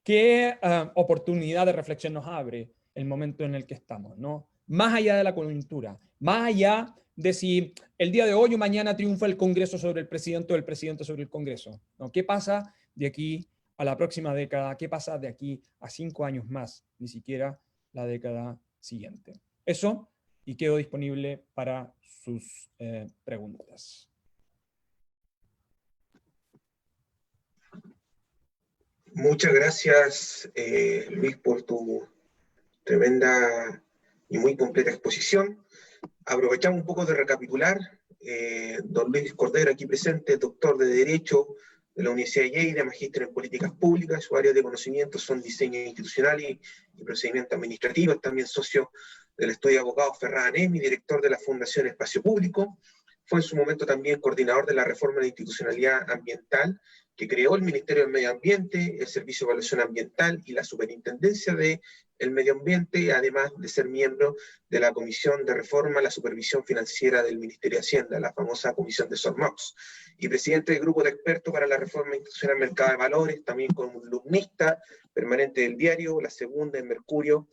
Speaker 4: ¿qué oportunidad de reflexión nos abre el momento en el que estamos, ¿no? Más allá de la coyuntura, más allá de si el día de hoy o mañana triunfa el Congreso sobre el presidente o el presidente sobre el Congreso, ¿no? ¿Qué pasa de aquí a la próxima década? ¿Qué pasa de aquí a 5 años más? Ni siquiera la década siguiente. Eso, y quedo disponible para sus preguntas.
Speaker 3: Muchas gracias, Luis, por tu tremenda y muy completa exposición. Aprovechamos un poco de recapitular. Don Luis Cordero, aquí presente, doctor de Derecho de la Universidad de Lleida, magíster en Políticas Públicas. Sus áreas de conocimiento son diseño institucional y procedimientos administrativos. También socio del estudio de abogados Ferrada Nemi, director de la Fundación Espacio Público. Fue en su momento también coordinador de la reforma de institucionalidad ambiental que creó el Ministerio del Medio Ambiente, el Servicio de Evaluación Ambiental y la Superintendencia del Medio Ambiente, además de ser miembro de la Comisión de Reforma, la Supervisión Financiera del Ministerio de Hacienda, la famosa Comisión de SORMOX, y presidente del Grupo de Expertos para la Reforma Institucional del Mercado de Valores, también columnista permanente del diario La Segunda en Mercurio.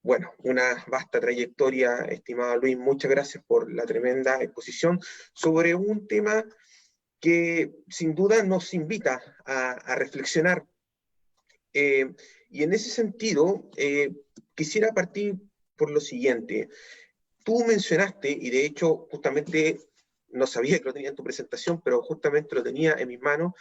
Speaker 3: Bueno, una vasta trayectoria, estimado Luis, muchas gracias por la tremenda exposición sobre un tema que sin duda nos invita a reflexionar Y en ese sentido, quisiera partir por lo siguiente. Tú mencionaste, y de hecho justamente no sabía que lo tenía en tu presentación, pero justamente lo tenía en mis manos,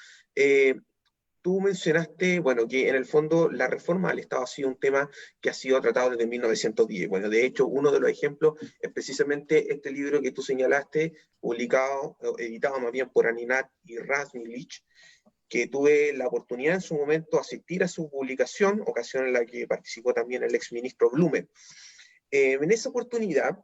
Speaker 3: tú mencionaste, bueno, que en el fondo la reforma al Estado ha sido un tema que ha sido tratado desde 1910. Bueno, de hecho, uno de los ejemplos es precisamente este libro que tú señalaste, publicado, editado más bien por Aninat y Razmilich, que tuve la oportunidad en su momento de asistir a su publicación, ocasión en la que participó también el exministro Blumen. En esa oportunidad,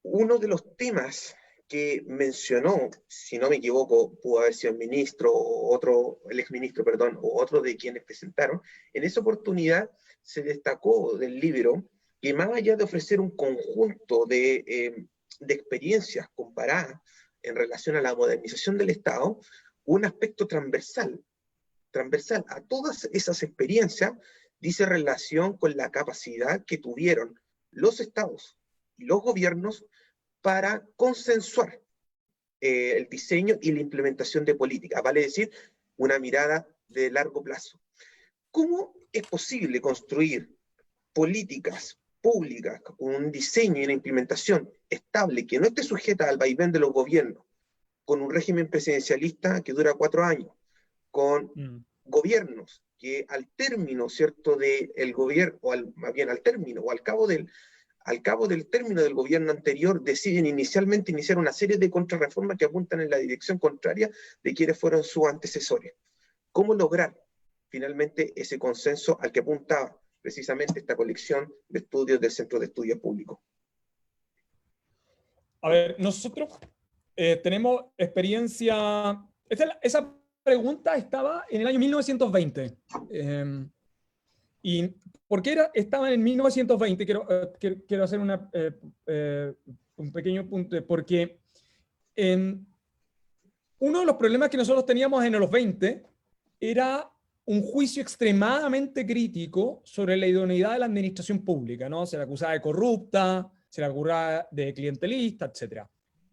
Speaker 3: uno de los temas que mencionó, si no me equivoco, pudo haber sido el ministro, o otro, el exministro, perdón, o otro de quienes presentaron, en esa oportunidad se destacó del libro que más allá de ofrecer un conjunto de experiencias comparadas en relación a la modernización del Estado, un aspecto transversal a todas esas experiencias dice relación con la capacidad que tuvieron los estados y los gobiernos para consensuar el diseño y la implementación de políticas, vale decir, una mirada de largo plazo. ¿Cómo es posible construir políticas públicas con un diseño y una implementación estable que no esté sujeta al vaivén de los gobiernos, con un régimen presidencialista que dura 4 años, con gobiernos que al término, ¿cierto?, del gobierno, o más bien al término, o al cabo del término del gobierno anterior, deciden iniciar una serie de contrarreformas que apuntan en la dirección contraria de quienes fueron sus antecesores? ¿Cómo lograr finalmente ese consenso al que apuntaba precisamente esta colección de estudios del Centro de Estudios Públicos?
Speaker 4: A ver, nosotros tenemos experiencia... Esa pregunta estaba en el año 1920. ¿Y por qué estaba en 1920? Quiero hacer un pequeño punto, porque uno de los problemas que nosotros teníamos en los 20 era un juicio extremadamente crítico sobre la idoneidad de la administración pública, ¿no? Se la acusaba de corrupta, se la acusaba de clientelista, etc.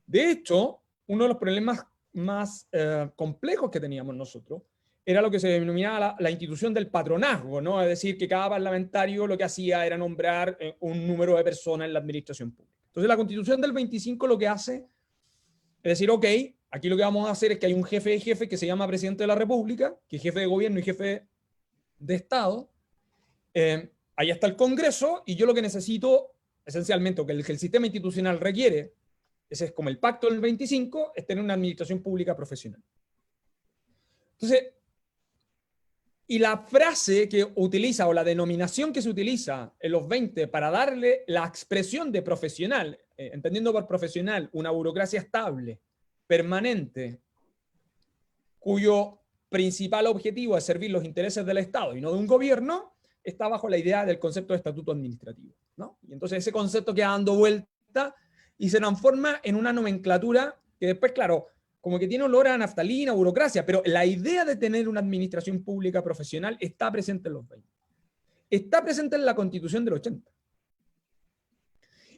Speaker 4: De hecho, uno de los problemas más complejos que teníamos nosotros era lo que se denominaba la institución del patronazgo, ¿no? Es decir, que cada parlamentario lo que hacía era nombrar un número de personas en la administración pública. Entonces, la Constitución del 25 lo que hace es decir, ok, aquí lo que vamos a hacer es que hay un jefe de jefe que se llama presidente de la República, que es jefe de gobierno y jefe de Estado. Ahí está el Congreso, y yo lo que necesito, esencialmente, o que el sistema institucional requiere, ese es como el pacto del 25, es tener una administración pública profesional. Entonces, y la frase que utiliza, o la denominación que se utiliza en los 20 para darle la expresión de profesional, entendiendo por profesional una burocracia estable, permanente, cuyo principal objetivo es servir los intereses del Estado y no de un gobierno, está bajo la idea del concepto de estatuto administrativo, ¿no? Y entonces ese concepto queda dando vuelta y se transforma en una nomenclatura que después, claro, como que tiene olor a naftalina, burocracia, pero la idea de tener una administración pública profesional está presente en los 20. Está presente en la Constitución del 80.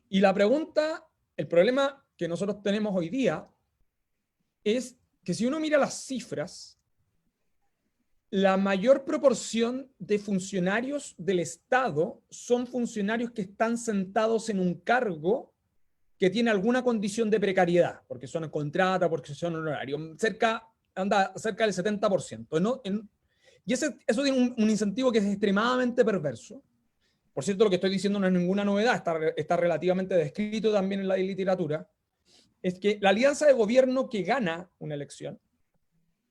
Speaker 4: Y la pregunta, el problema que nosotros tenemos hoy día es que si uno mira las cifras, la mayor proporción de funcionarios del Estado son funcionarios que están sentados en un cargo que tiene alguna condición de precariedad, porque son contrata, porque son honorarios, anda cerca del 70%. ¿No? Y eso tiene un incentivo que es extremadamente perverso. Por cierto, lo que estoy diciendo no es ninguna novedad, está relativamente descrito también en la literatura, es que la alianza de gobierno que gana una elección,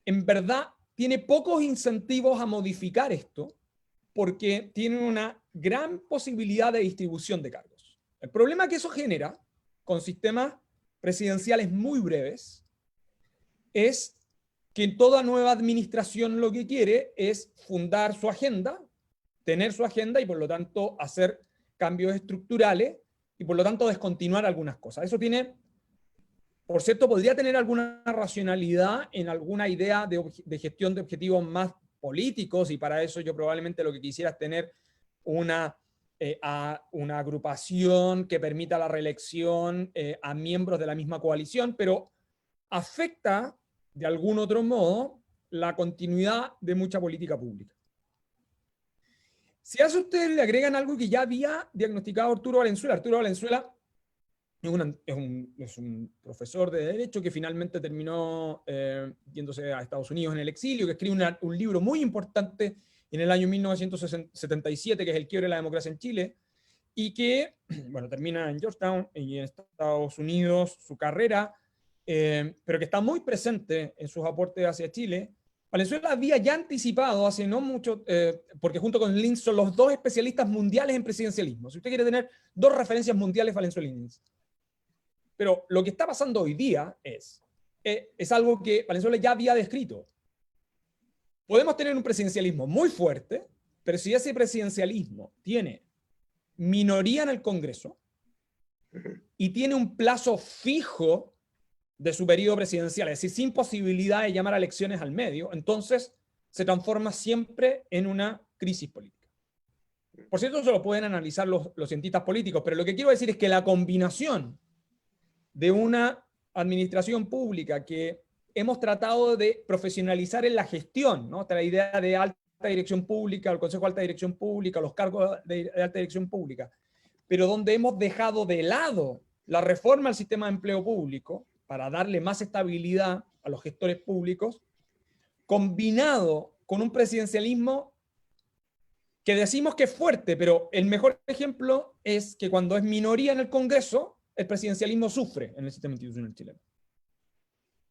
Speaker 4: en verdad, tiene pocos incentivos a modificar esto, porque tiene una gran posibilidad de distribución de cargos. El problema que eso genera, con sistemas presidenciales muy breves, es que toda nueva administración lo que quiere es fundar su agenda, tener su agenda y por lo tanto hacer cambios estructurales y por lo tanto descontinuar algunas cosas. Eso tiene, por cierto, podría tener alguna racionalidad en alguna idea de gestión de objetivos más políticos, y para eso yo probablemente lo que quisiera es tener una agrupación que permita la reelección a miembros de la misma coalición, pero afecta de algún otro modo la continuidad de mucha política pública. Si a eso ustedes le agregan algo que ya había diagnosticado Arturo Valenzuela. Arturo Valenzuela es un profesor de Derecho que finalmente terminó yéndose a Estados Unidos en el exilio, que escribe un libro muy importante en el año 1977, que es El quiebre de la democracia en Chile, y que, bueno, termina en Georgetown y en Estados Unidos su carrera, pero que está muy presente en sus aportes hacia Chile. Valenzuela había ya anticipado hace no mucho, porque junto con Lins son los dos especialistas mundiales en presidencialismo. Si usted quiere tener dos referencias mundiales, Valenzuela y Lins. Pero lo que está pasando hoy día es algo que Valenzuela ya había descrito. Podemos tener un presidencialismo muy fuerte, pero si ese presidencialismo tiene minoría en el Congreso y tiene un plazo fijo de su periodo presidencial, es decir, sin posibilidad de llamar a elecciones al medio, entonces se transforma siempre en una crisis política. Por cierto, eso lo pueden analizar los cientistas políticos, pero lo que quiero decir es que la combinación de una administración pública que hemos tratado de profesionalizar en la gestión, ¿no? Hasta la idea de alta dirección pública, el Consejo de Alta Dirección Pública, los cargos de alta dirección pública, pero donde hemos dejado de lado la reforma al sistema de empleo público para darle más estabilidad a los gestores públicos, combinado con un presidencialismo que decimos que es fuerte, pero el mejor ejemplo es que cuando es minoría en el Congreso, el presidencialismo sufre en el sistema institucional chileno.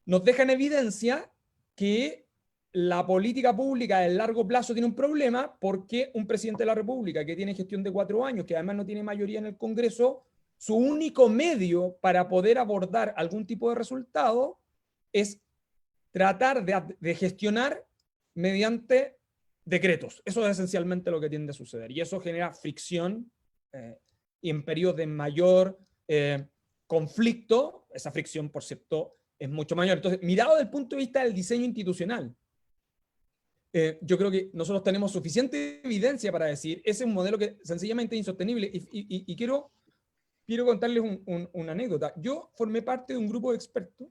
Speaker 4: Nos deja en evidencia que la política pública de largo plazo tiene un problema porque un presidente de la República que tiene gestión de 4 años, que además no tiene mayoría en el Congreso, su único medio para poder abordar algún tipo de resultado es tratar de gestionar mediante decretos. Eso es esencialmente lo que tiende a suceder. Y eso genera fricción y en periodos de mayor conflicto, esa fricción, por cierto, es mucho mayor. Entonces, mirado desde el punto de vista del diseño institucional, yo creo que nosotros tenemos suficiente evidencia para decir, ese es un modelo que sencillamente es insostenible. Y quiero contarles una anécdota. Yo formé parte de un grupo de expertos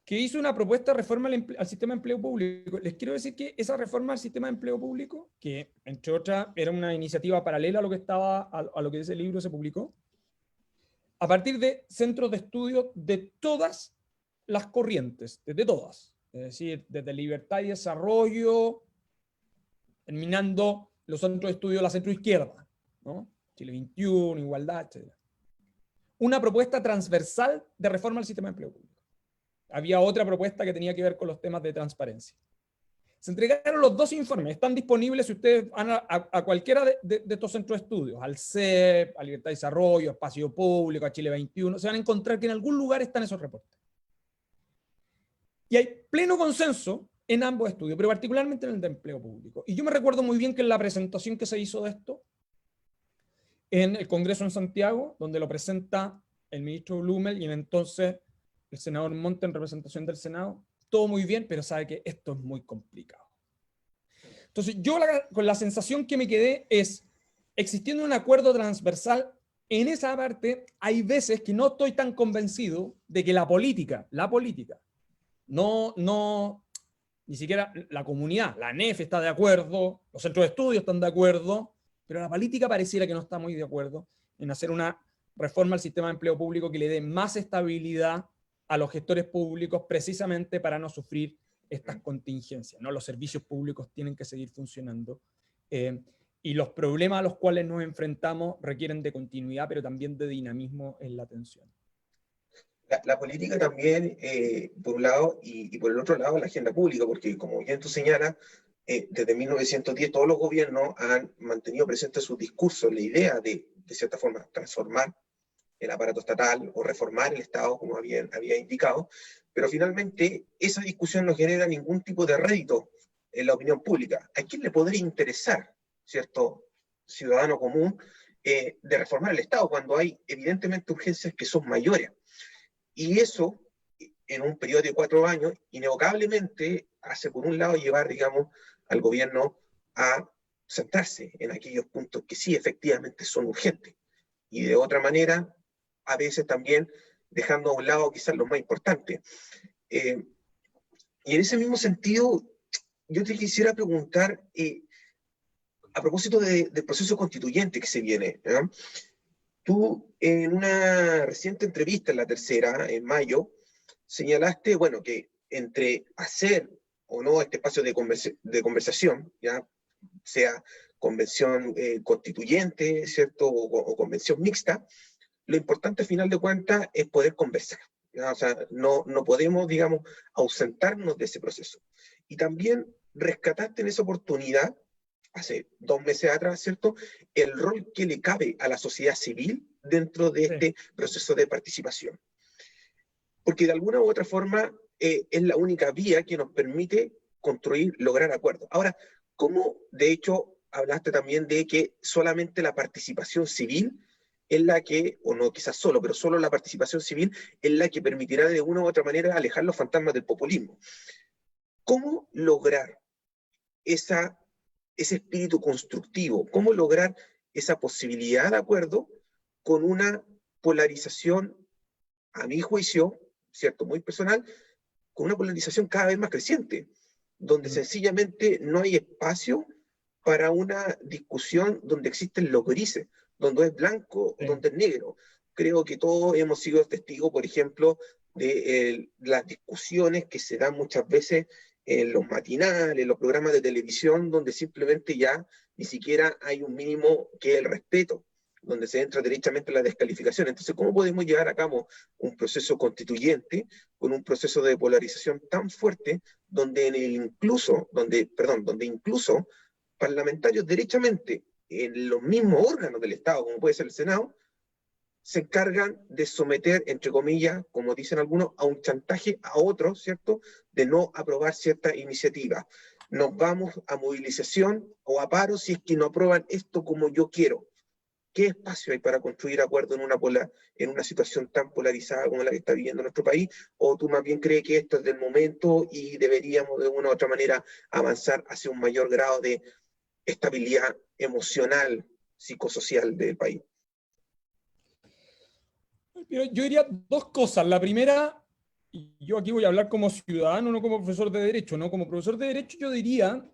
Speaker 4: que hizo una propuesta de reforma al sistema de empleo público. Les quiero decir que esa reforma al sistema de empleo público, que entre otras era una iniciativa paralela a lo que a lo que ese libro se publicó, a partir de centros de estudio de todas las corrientes, desde todas, es decir, desde libertad y desarrollo, terminando los centros de estudio de la centroizquierda, ¿no? Chile 21, igualdad, etc. Una propuesta transversal de reforma al sistema de empleo público. Había otra propuesta que tenía que ver con los temas de transparencia. Se entregaron los dos informes, están disponibles si ustedes van a cualquiera de estos centros de estudios, al CEP, a Libertad y Desarrollo, a Espacio Público, a Chile 21, se van a encontrar que en algún lugar están esos reportes. Y hay pleno consenso en ambos estudios, pero particularmente en el de empleo público. Y yo me recuerdo muy bien que en la presentación que se hizo de esto, en el Congreso en Santiago, donde lo presenta el ministro Blumel y entonces el senador Monte en representación del Senado, todo muy bien, pero sabe que esto es muy complicado. Entonces yo con la sensación que me quedé es, existiendo un acuerdo transversal, en esa parte hay veces que no estoy tan convencido de que la política, ni siquiera la comunidad, la ANEF está de acuerdo, los centros de estudio están de acuerdo, pero la política pareciera que no está muy de acuerdo en hacer una reforma al sistema de empleo público que le dé más estabilidad a los gestores públicos precisamente para no sufrir estas contingencias, ¿no? Los servicios públicos tienen que seguir funcionando y los problemas a los cuales nos enfrentamos requieren de continuidad, pero también de dinamismo en la atención.
Speaker 3: La política también, por un lado, y por el otro lado, la agenda pública, porque como bien tú señalas, desde 1910 todos los gobiernos han mantenido presente sus discursos, la idea de cierta forma, transformar el aparato estatal o reformar el Estado, como había indicado, pero finalmente esa discusión no genera ningún tipo de rédito en la opinión pública. ¿A quién le podría interesar, cierto ciudadano común, de reformar el Estado cuando hay evidentemente urgencias que son mayores? Y eso, en un periodo de 4 años, inevocablemente hace, por un lado, llevar, digamos, al gobierno a centrarse en aquellos puntos que sí efectivamente son urgentes. Y de otra manera, a veces también dejando a un lado quizás lo más importante. Y en ese mismo sentido, yo te quisiera preguntar, a propósito del proceso constituyente que se viene, ¿ya? Tú en una reciente entrevista en La Tercera, en mayo, señalaste, bueno, que entre hacer o no este espacio de conversación, ya sea convención constituyente, ¿cierto? O convención mixta, lo importante, a final de cuentas, es poder conversar, ¿ya? O sea, no podemos, digamos, ausentarnos de ese proceso. Y también rescataste en esa oportunidad, hace 2 meses atrás, ¿cierto?, el rol que le cabe a la sociedad civil dentro de este proceso de participación. Porque de alguna u otra forma es la única vía que nos permite construir, lograr acuerdos. Ahora, ¿cómo, de hecho, hablaste también de que solamente la participación civil es la que, o no quizás solo, pero solo la participación civil es la que permitirá de una u otra manera alejar los fantasmas del populismo? ¿Cómo lograr ese espíritu constructivo? ¿Cómo lograr esa posibilidad de acuerdo con una polarización, a mi juicio, ¿cierto?, muy personal, con una polarización cada vez más creciente, donde sencillamente no hay espacio para una discusión donde existen los grises, donde es blanco, donde es negro? Creo que todos hemos sido testigos, por ejemplo, de las discusiones que se dan muchas veces en los matinales, en los programas de televisión, donde simplemente ya ni siquiera hay un mínimo que el respeto, donde se entra derechamente en la descalificación. Entonces, ¿cómo podemos llevar a cabo un proceso constituyente con un proceso de polarización tan fuerte, donde donde incluso parlamentarios derechamente en los mismos órganos del Estado, como puede ser el Senado, se encargan de someter, entre comillas, como dicen algunos, a un chantaje a otros, ¿cierto?, de no aprobar cierta iniciativa? Nos vamos a movilización o a paro si es que no aprueban esto como yo quiero. ¿Qué espacio hay para construir acuerdo en una situación tan polarizada como la que está viviendo nuestro país? ¿O tú más bien crees que esto es del momento y deberíamos de una u otra manera avanzar hacia un mayor grado de estabilidad emocional, psicosocial del país?
Speaker 4: Yo diría dos cosas. La primera, y yo aquí voy a hablar como ciudadano, no como profesor de Derecho, ¿no? Como profesor de Derecho yo diría,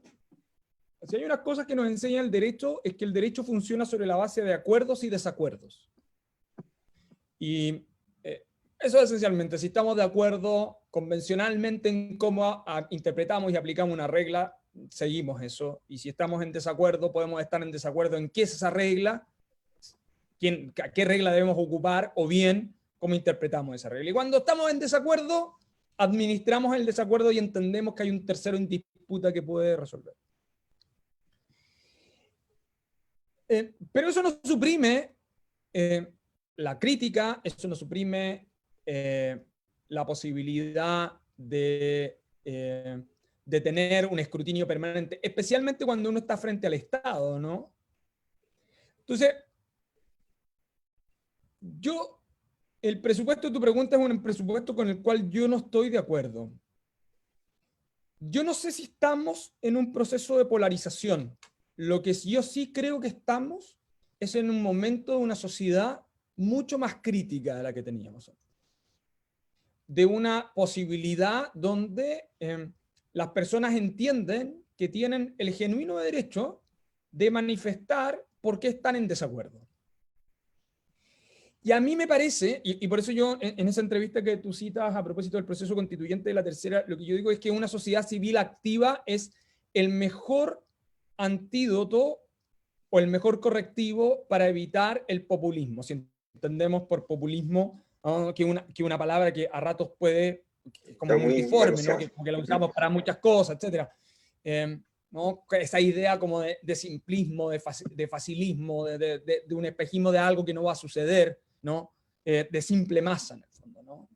Speaker 4: si hay unas cosas que nos enseña el derecho, es que el derecho funciona sobre la base de acuerdos y desacuerdos. Y eso es esencialmente, si estamos de acuerdo convencionalmente en cómo interpretamos y aplicamos una regla, seguimos eso. Y si estamos en desacuerdo, podemos estar en desacuerdo en qué es esa regla, qué regla debemos ocupar, o bien cómo interpretamos esa regla. Y cuando estamos en desacuerdo, administramos el desacuerdo y entendemos que hay un tercero en disputa que puede resolver. Pero eso no suprime la crítica, eso no suprime la posibilidad de tener un escrutinio permanente, especialmente cuando uno está frente al Estado, ¿no? Entonces, el presupuesto de tu pregunta es un presupuesto con el cual yo no estoy de acuerdo. Yo no sé si estamos en un proceso de polarización. Lo que yo sí creo que estamos es en un momento de una sociedad mucho más crítica de la que teníamos antes. De una posibilidad donde las personas entienden que tienen el genuino derecho de manifestar por qué están en desacuerdo. Y a mí me parece, y por eso yo en esa entrevista que tú citas a propósito del proceso constituyente de La Tercera, lo que yo digo es que una sociedad civil activa es el mejor antídoto o el mejor correctivo para evitar el populismo. Si entendemos por populismo que una palabra que a ratos puede, como multiforme, ¿no? que la usamos para muchas cosas, etc. ¿No? Esa idea como de simplismo, de facilismo, de un espejismo de algo que no va a suceder, ¿no? De simple masa, en el fondo, ¿no?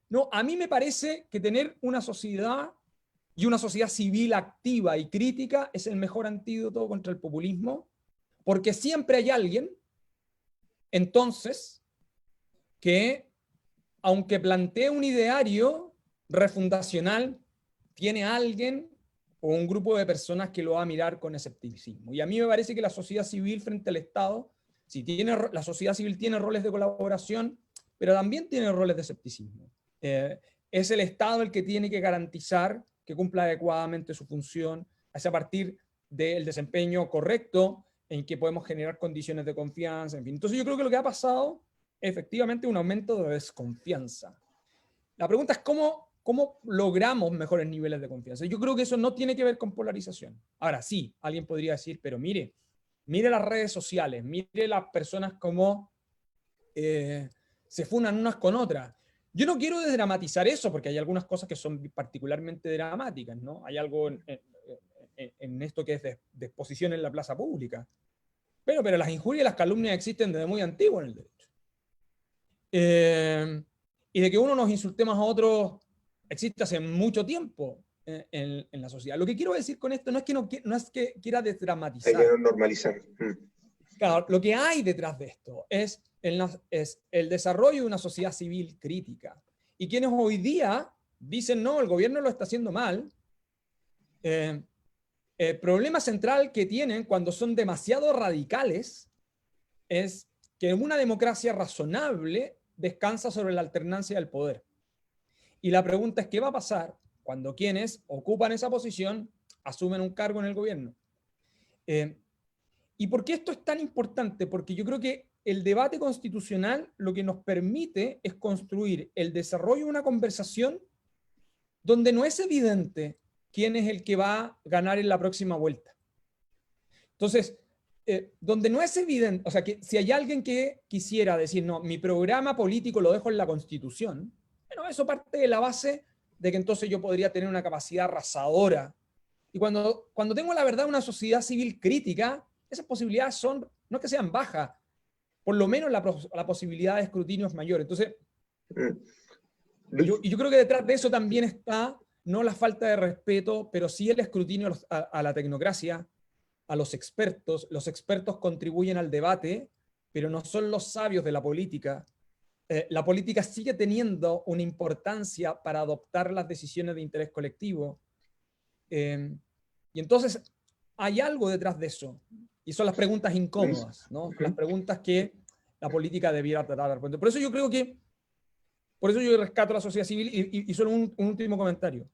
Speaker 4: No, a mí me parece que tener una sociedad y una sociedad civil activa y crítica es el mejor antídoto contra el populismo, porque siempre hay alguien, entonces, que, aunque plantee un ideario refundacional, tiene alguien o un grupo de personas que lo va a mirar con escepticismo. Y a mí me parece que la sociedad civil frente al Estado, la sociedad civil tiene roles de colaboración, pero también tiene roles de escepticismo. Es el Estado el que tiene que garantizar que cumpla adecuadamente su función, es a partir del desempeño correcto, en que podemos generar condiciones de confianza, en fin. Entonces yo creo que lo que ha pasado es efectivamente un aumento de desconfianza. La pregunta es cómo logramos mejores niveles de confianza. Yo creo que eso no tiene que ver con polarización. Ahora sí, alguien podría decir, pero mire las redes sociales, mire las personas como se funan unas con otras. Yo no quiero desdramatizar eso, porque hay algunas cosas que son particularmente dramáticas, ¿no? Hay algo en esto que es de exposición en la plaza pública. Pero las injurias y las calumnias existen desde muy antiguo en el derecho. Y de que uno nos insultemos a otros existe hace mucho tiempo en la sociedad. Lo que quiero decir con esto no es que quiera desdramatizar.
Speaker 3: Hay que normalizar.
Speaker 4: Claro, lo que hay detrás de esto es el desarrollo de una sociedad civil crítica. Y quienes hoy día dicen, no, el gobierno lo está haciendo mal, el problema central que tienen cuando son demasiado radicales es que una democracia razonable descansa sobre la alternancia del poder. Y la pregunta es, ¿qué va a pasar cuando quienes ocupan esa posición asumen un cargo en el gobierno? ¿Y por qué esto es tan importante? Porque yo creo que el debate constitucional lo que nos permite es construir el desarrollo de una conversación donde no es evidente quién es el que va a ganar en la próxima vuelta. Entonces, donde no es evidente, o sea, que si hay alguien que quisiera decir, no, mi programa político lo dejo en la Constitución, bueno, eso parte de la base de que entonces yo podría tener una capacidad arrasadora. Y cuando tengo la verdad una sociedad civil crítica, esas posibilidades son, no es que sean bajas, por lo menos la posibilidad de escrutinio es mayor. Entonces, yo creo que detrás de eso también está no la falta de respeto, pero sí el escrutinio a la tecnocracia, a los expertos. Los expertos contribuyen al debate, pero no son los sabios de la política. La política sigue teniendo una importancia para adoptar las decisiones de interés colectivo. Y entonces hay algo detrás de eso. Y son las preguntas incómodas, ¿no? Las preguntas que la política debiera tratar. Por eso yo creo que, por eso yo rescato la sociedad civil y solo un último comentario.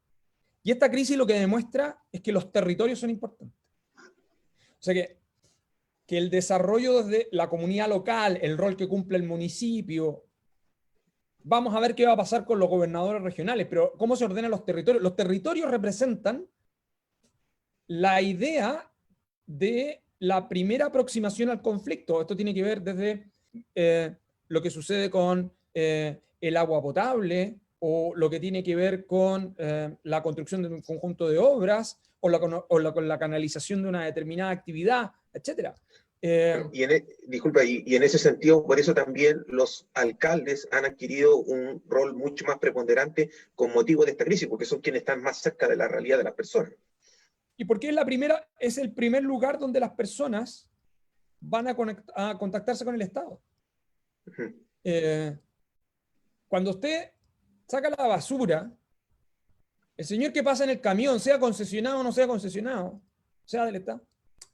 Speaker 4: Y esta crisis lo que demuestra es que los territorios son importantes. O sea que el desarrollo desde la comunidad local, el rol que cumple el municipio, vamos a ver qué va a pasar con los gobernadores regionales, pero cómo se ordenan los territorios. Los territorios representan la idea de la primera aproximación al conflicto. Esto tiene que ver desde lo que sucede con el agua potable, o lo que tiene que ver con la construcción de un conjunto de obras, con la canalización de una determinada actividad, etc.
Speaker 3: Disculpa, y en ese sentido, por eso también los alcaldes han adquirido un rol mucho más preponderante con motivo de esta crisis, porque son quienes están más cerca de la realidad de las personas.
Speaker 4: Y porque es el primer lugar donde las personas van a contactarse con el Estado. Cuando usted saca la basura, el señor que pasa en el camión, sea concesionado o no sea concesionado, sea del Estado,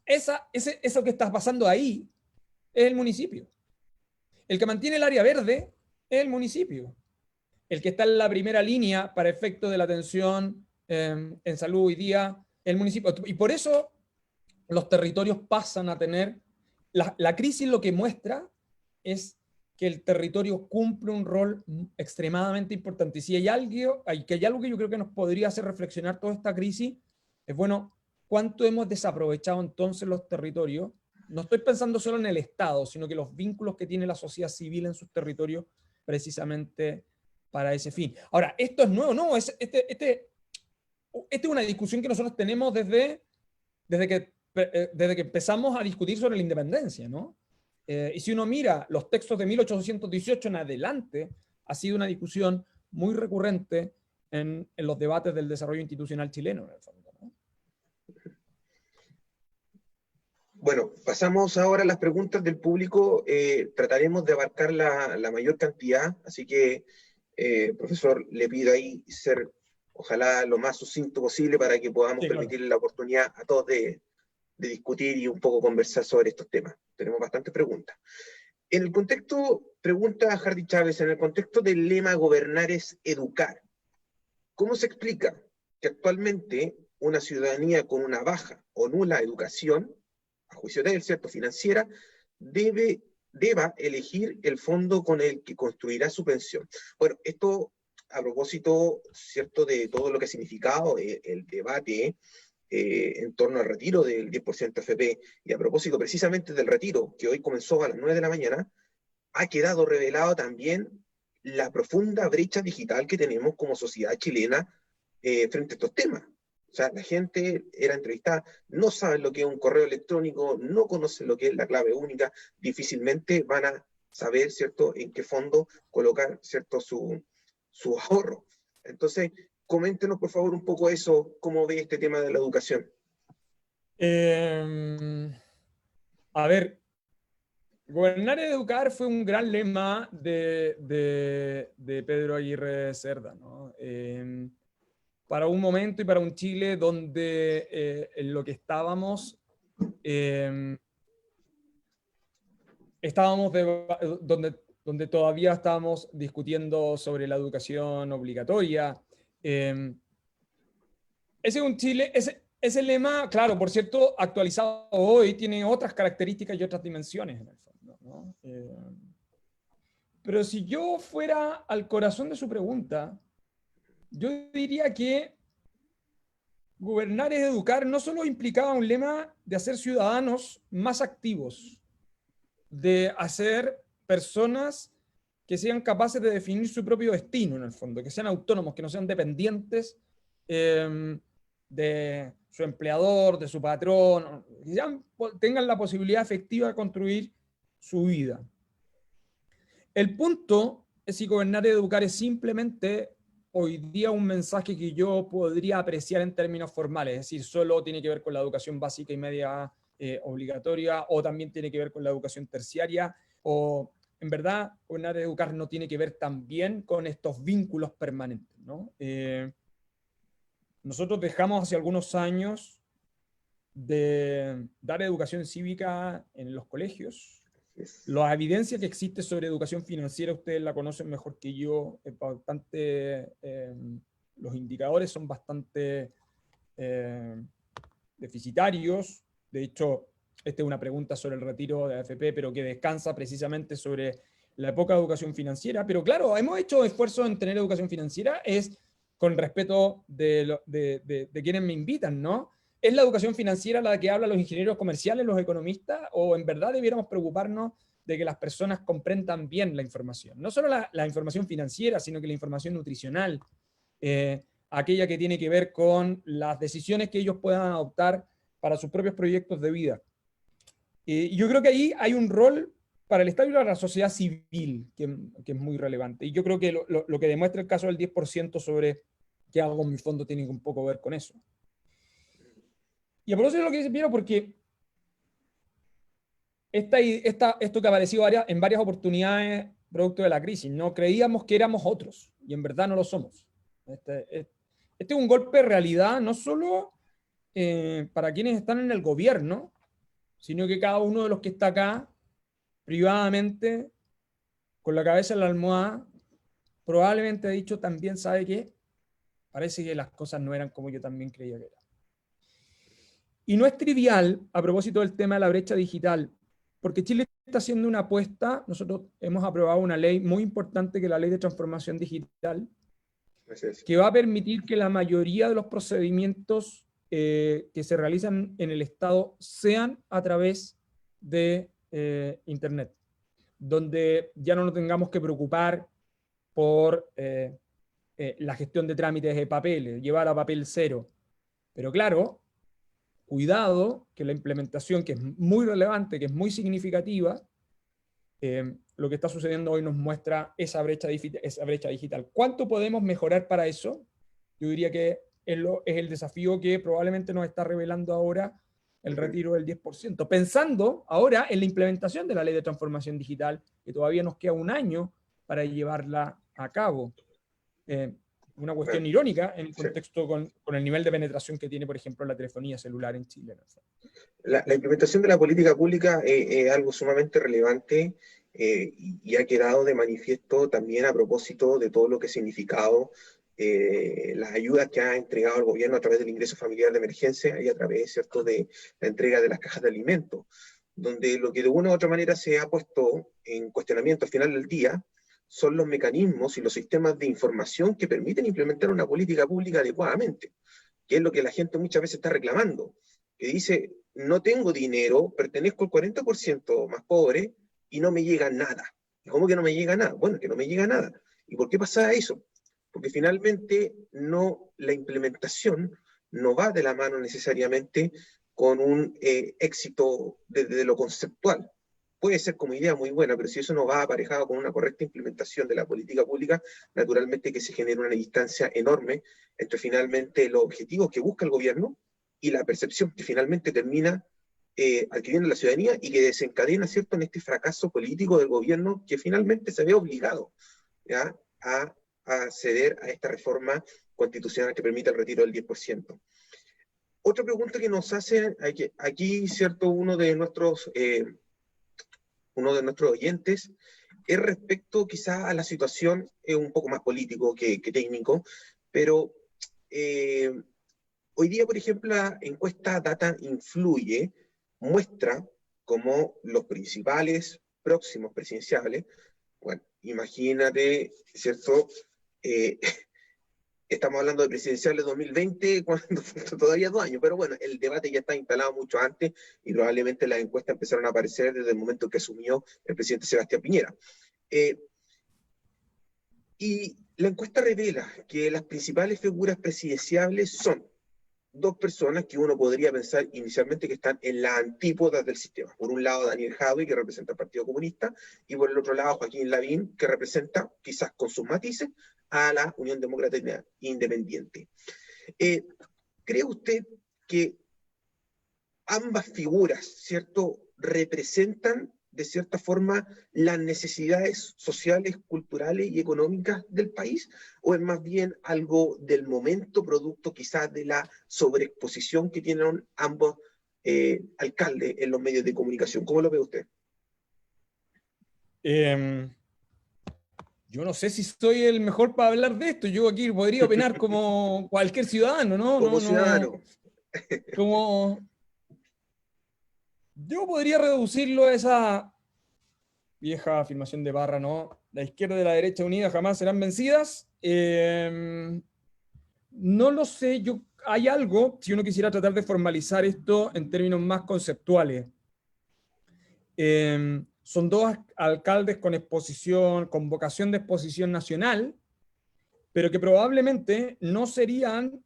Speaker 4: eso que está pasando ahí es el municipio. El que mantiene el área verde es el municipio. El que está en la primera línea para efecto de la atención en salud hoy día, el municipio. Y por eso los territorios pasan a tener... La crisis lo que muestra es que el territorio cumple un rol extremadamente importante. Y si hay algo que yo creo que nos podría hacer reflexionar toda esta crisis, es bueno, ¿cuánto hemos desaprovechado entonces los territorios? No estoy pensando solo en el Estado, sino que los vínculos que tiene la sociedad civil en sus territorios precisamente para ese fin. Ahora, esto es nuevo, ¿no? Esta es una discusión que nosotros tenemos desde que empezamos a discutir sobre la independencia, ¿no? Y si uno mira los textos de 1818 en adelante, ha sido una discusión muy recurrente en los debates del desarrollo institucional chileno, en el fondo, ¿no?
Speaker 3: Bueno, pasamos ahora a las preguntas del público. Trataremos de abarcar la mayor cantidad, así que, profesor, le pido ahí ser, ojalá, lo más sucinto posible para que podamos permitirle la oportunidad a todos de discutir y un poco conversar sobre estos temas. Tenemos bastantes preguntas. En el contexto, pregunta Hardy Chávez, en el contexto del lema gobernar es educar, ¿cómo se explica que actualmente una ciudadanía con una baja o nula educación, a juicio de él, ¿cierto?, financiera, deba elegir el fondo con el que construirá su pensión. Bueno, esto a propósito, ¿cierto?, de todo lo que ha significado el debate en torno al retiro del 10% FP, y a propósito precisamente del retiro, que hoy comenzó a las 9 de la mañana, ha quedado revelado también la profunda brecha digital que tenemos como sociedad chilena frente a estos temas. O sea, la gente era entrevistada, no saben lo que es un correo electrónico, no conocen lo que es la clave única, difícilmente van a saber, ¿cierto?, en qué fondo colocar, ¿cierto?, su ahorro. Entonces, coméntenos por favor un poco eso, cómo ve este tema de la educación.
Speaker 4: A ver, gobernar y educar fue un gran lema de Pedro Aguirre Cerda, ¿no? Para un momento y para un Chile donde en lo que estábamos, donde todavía estábamos discutiendo sobre la educación obligatoria. Ese es un Chile, ese lema, claro, por cierto, actualizado hoy, tiene otras características y otras dimensiones en el fondo, ¿no? Pero si yo fuera al corazón de su pregunta, yo diría que gobernar es educar no solo implicaba un lema de hacer ciudadanos más activos, de hacer personas que sean capaces de definir su propio destino, en el fondo, que sean autónomos, que no sean dependientes de su empleador, de su patrón, que tengan la posibilidad efectiva de construir su vida. El punto es si gobernar y educar es simplemente hoy día un mensaje que yo podría apreciar en términos formales, es decir, solo tiene que ver con la educación básica y media obligatoria, o también tiene que ver con la educación terciaria, o en verdad gobernar y educar no tiene que ver también con estos vínculos permanentes, ¿no? Nosotros dejamos hace algunos años de dar educación cívica en los colegios. La evidencia que existe sobre educación financiera, ustedes la conocen mejor que yo, es bastante, los indicadores son bastante deficitarios. De hecho, esta es una pregunta sobre el retiro de AFP, pero que descansa precisamente sobre la poca educación financiera. Pero claro, hemos hecho esfuerzos en tener educación financiera, es con respeto de quienes me invitan, ¿no? ¿Es la educación financiera la que hablan los ingenieros comerciales, los economistas? ¿O en verdad debiéramos preocuparnos de que las personas comprendan bien la información? No solo la información financiera, sino que la información nutricional, aquella que tiene que ver con las decisiones que ellos puedan adoptar para sus propios proyectos de vida. Yo creo que ahí hay un rol para el Estado y para la sociedad civil que es muy relevante. Y yo creo que lo que demuestra el caso del 10% sobre qué hago con mi fondo tiene un poco que ver con eso. Y a propósito de lo que dice Piero, porque esto que apareció en varias oportunidades producto de la crisis, no creíamos que éramos otros, y en verdad no lo somos. Este es un golpe de realidad, no solo para quienes están en el gobierno, sino que cada uno de los que está acá, privadamente, con la cabeza en la almohada, probablemente ha dicho también, ¿sabe qué? Parece que las cosas no eran como yo también creía que eran. Y no es trivial, a propósito del tema de la brecha digital, porque Chile está haciendo una apuesta. Nosotros hemos aprobado una ley muy importante, que es la Ley de Transformación Digital, que va a permitir que la mayoría de los procedimientos que se realizan en el Estado sean a través de Internet, donde ya no nos tengamos que preocupar por la gestión de trámites de papeles, llevar a papel cero. Pero claro, cuidado, que la implementación, que es muy relevante, que es muy significativa, lo que está sucediendo hoy nos muestra esa brecha digital. ¿Cuánto podemos mejorar para eso? Yo diría que es el desafío que probablemente nos está revelando ahora el retiro del 10%. Pensando ahora en la implementación de la Ley de Transformación Digital, que todavía nos queda un año para llevarla a cabo. Una cuestión irónica en el contexto con el nivel de penetración que tiene, por ejemplo, la telefonía celular en Chile.
Speaker 3: La implementación de la política pública es algo sumamente relevante y ha quedado de manifiesto también a propósito de todo lo que ha significado las ayudas que ha entregado el gobierno a través del ingreso familiar de emergencia y a través, ¿cierto?, de la entrega de las cajas de alimentos, donde lo que de una u otra manera se ha puesto en cuestionamiento al final del día son los mecanismos y los sistemas de información que permiten implementar una política pública adecuadamente, que es lo que la gente muchas veces está reclamando, que dice, no tengo dinero, pertenezco al 40% más pobre y no me llega nada. ¿Y cómo que no me llega nada? Bueno, que no me llega nada. ¿Y por qué pasa eso? Porque finalmente la implementación no va de la mano necesariamente con un éxito desde lo conceptual. Puede ser como idea muy buena, pero si eso no va aparejado con una correcta implementación de la política pública, naturalmente que se genera una distancia enorme entre finalmente los objetivos que busca el gobierno y la percepción que finalmente termina adquiriendo la ciudadanía y que desencadena, ¿cierto?, en este fracaso político del gobierno que finalmente se ve obligado, ¿ya?, a ceder a esta reforma constitucional que permite el retiro del 10%. Otra pregunta que nos hacen aquí, ¿cierto?, uno de nuestros oyentes, es respecto quizá a la situación, un poco más político que técnico, pero hoy día, por ejemplo, la encuesta Data Influye muestra como los principales próximos presidenciales, bueno, imagínate, ¿cierto?, estamos hablando de presidenciales 2020, cuando todavía 2 años, pero bueno, el debate ya está instalado mucho antes y probablemente las encuestas empezaron a aparecer desde el momento que asumió el presidente Sebastián Piñera. Y la encuesta revela que las principales figuras presidenciables son 2 personas que uno podría pensar inicialmente que están en las antípodas del sistema. Por un lado, Daniel Jadwe, que representa al Partido Comunista, y por el otro lado, Joaquín Lavín, que representa, quizás con sus matices, a la Unión Democrática Independiente. ¿Cree usted que ambas figuras, ¿cierto?, representan de cierta forma las necesidades sociales, culturales y económicas del país? ¿O es más bien algo del momento, producto quizás de la sobreexposición que tienen ambos alcaldes en los medios de comunicación? ¿Cómo lo ve usted?
Speaker 4: Yo no sé si soy el mejor para hablar de esto. Yo aquí podría opinar como cualquier ciudadano, ¿no?
Speaker 3: Como ciudadano.
Speaker 4: Como... Yo podría reducirlo a esa vieja afirmación de Barra, ¿no? La izquierda y la derecha unidas jamás serán vencidas. No lo sé, hay algo, si uno quisiera tratar de formalizar esto en términos más conceptuales. Son 2 alcaldes con exposición, con vocación de exposición nacional, pero que probablemente no serían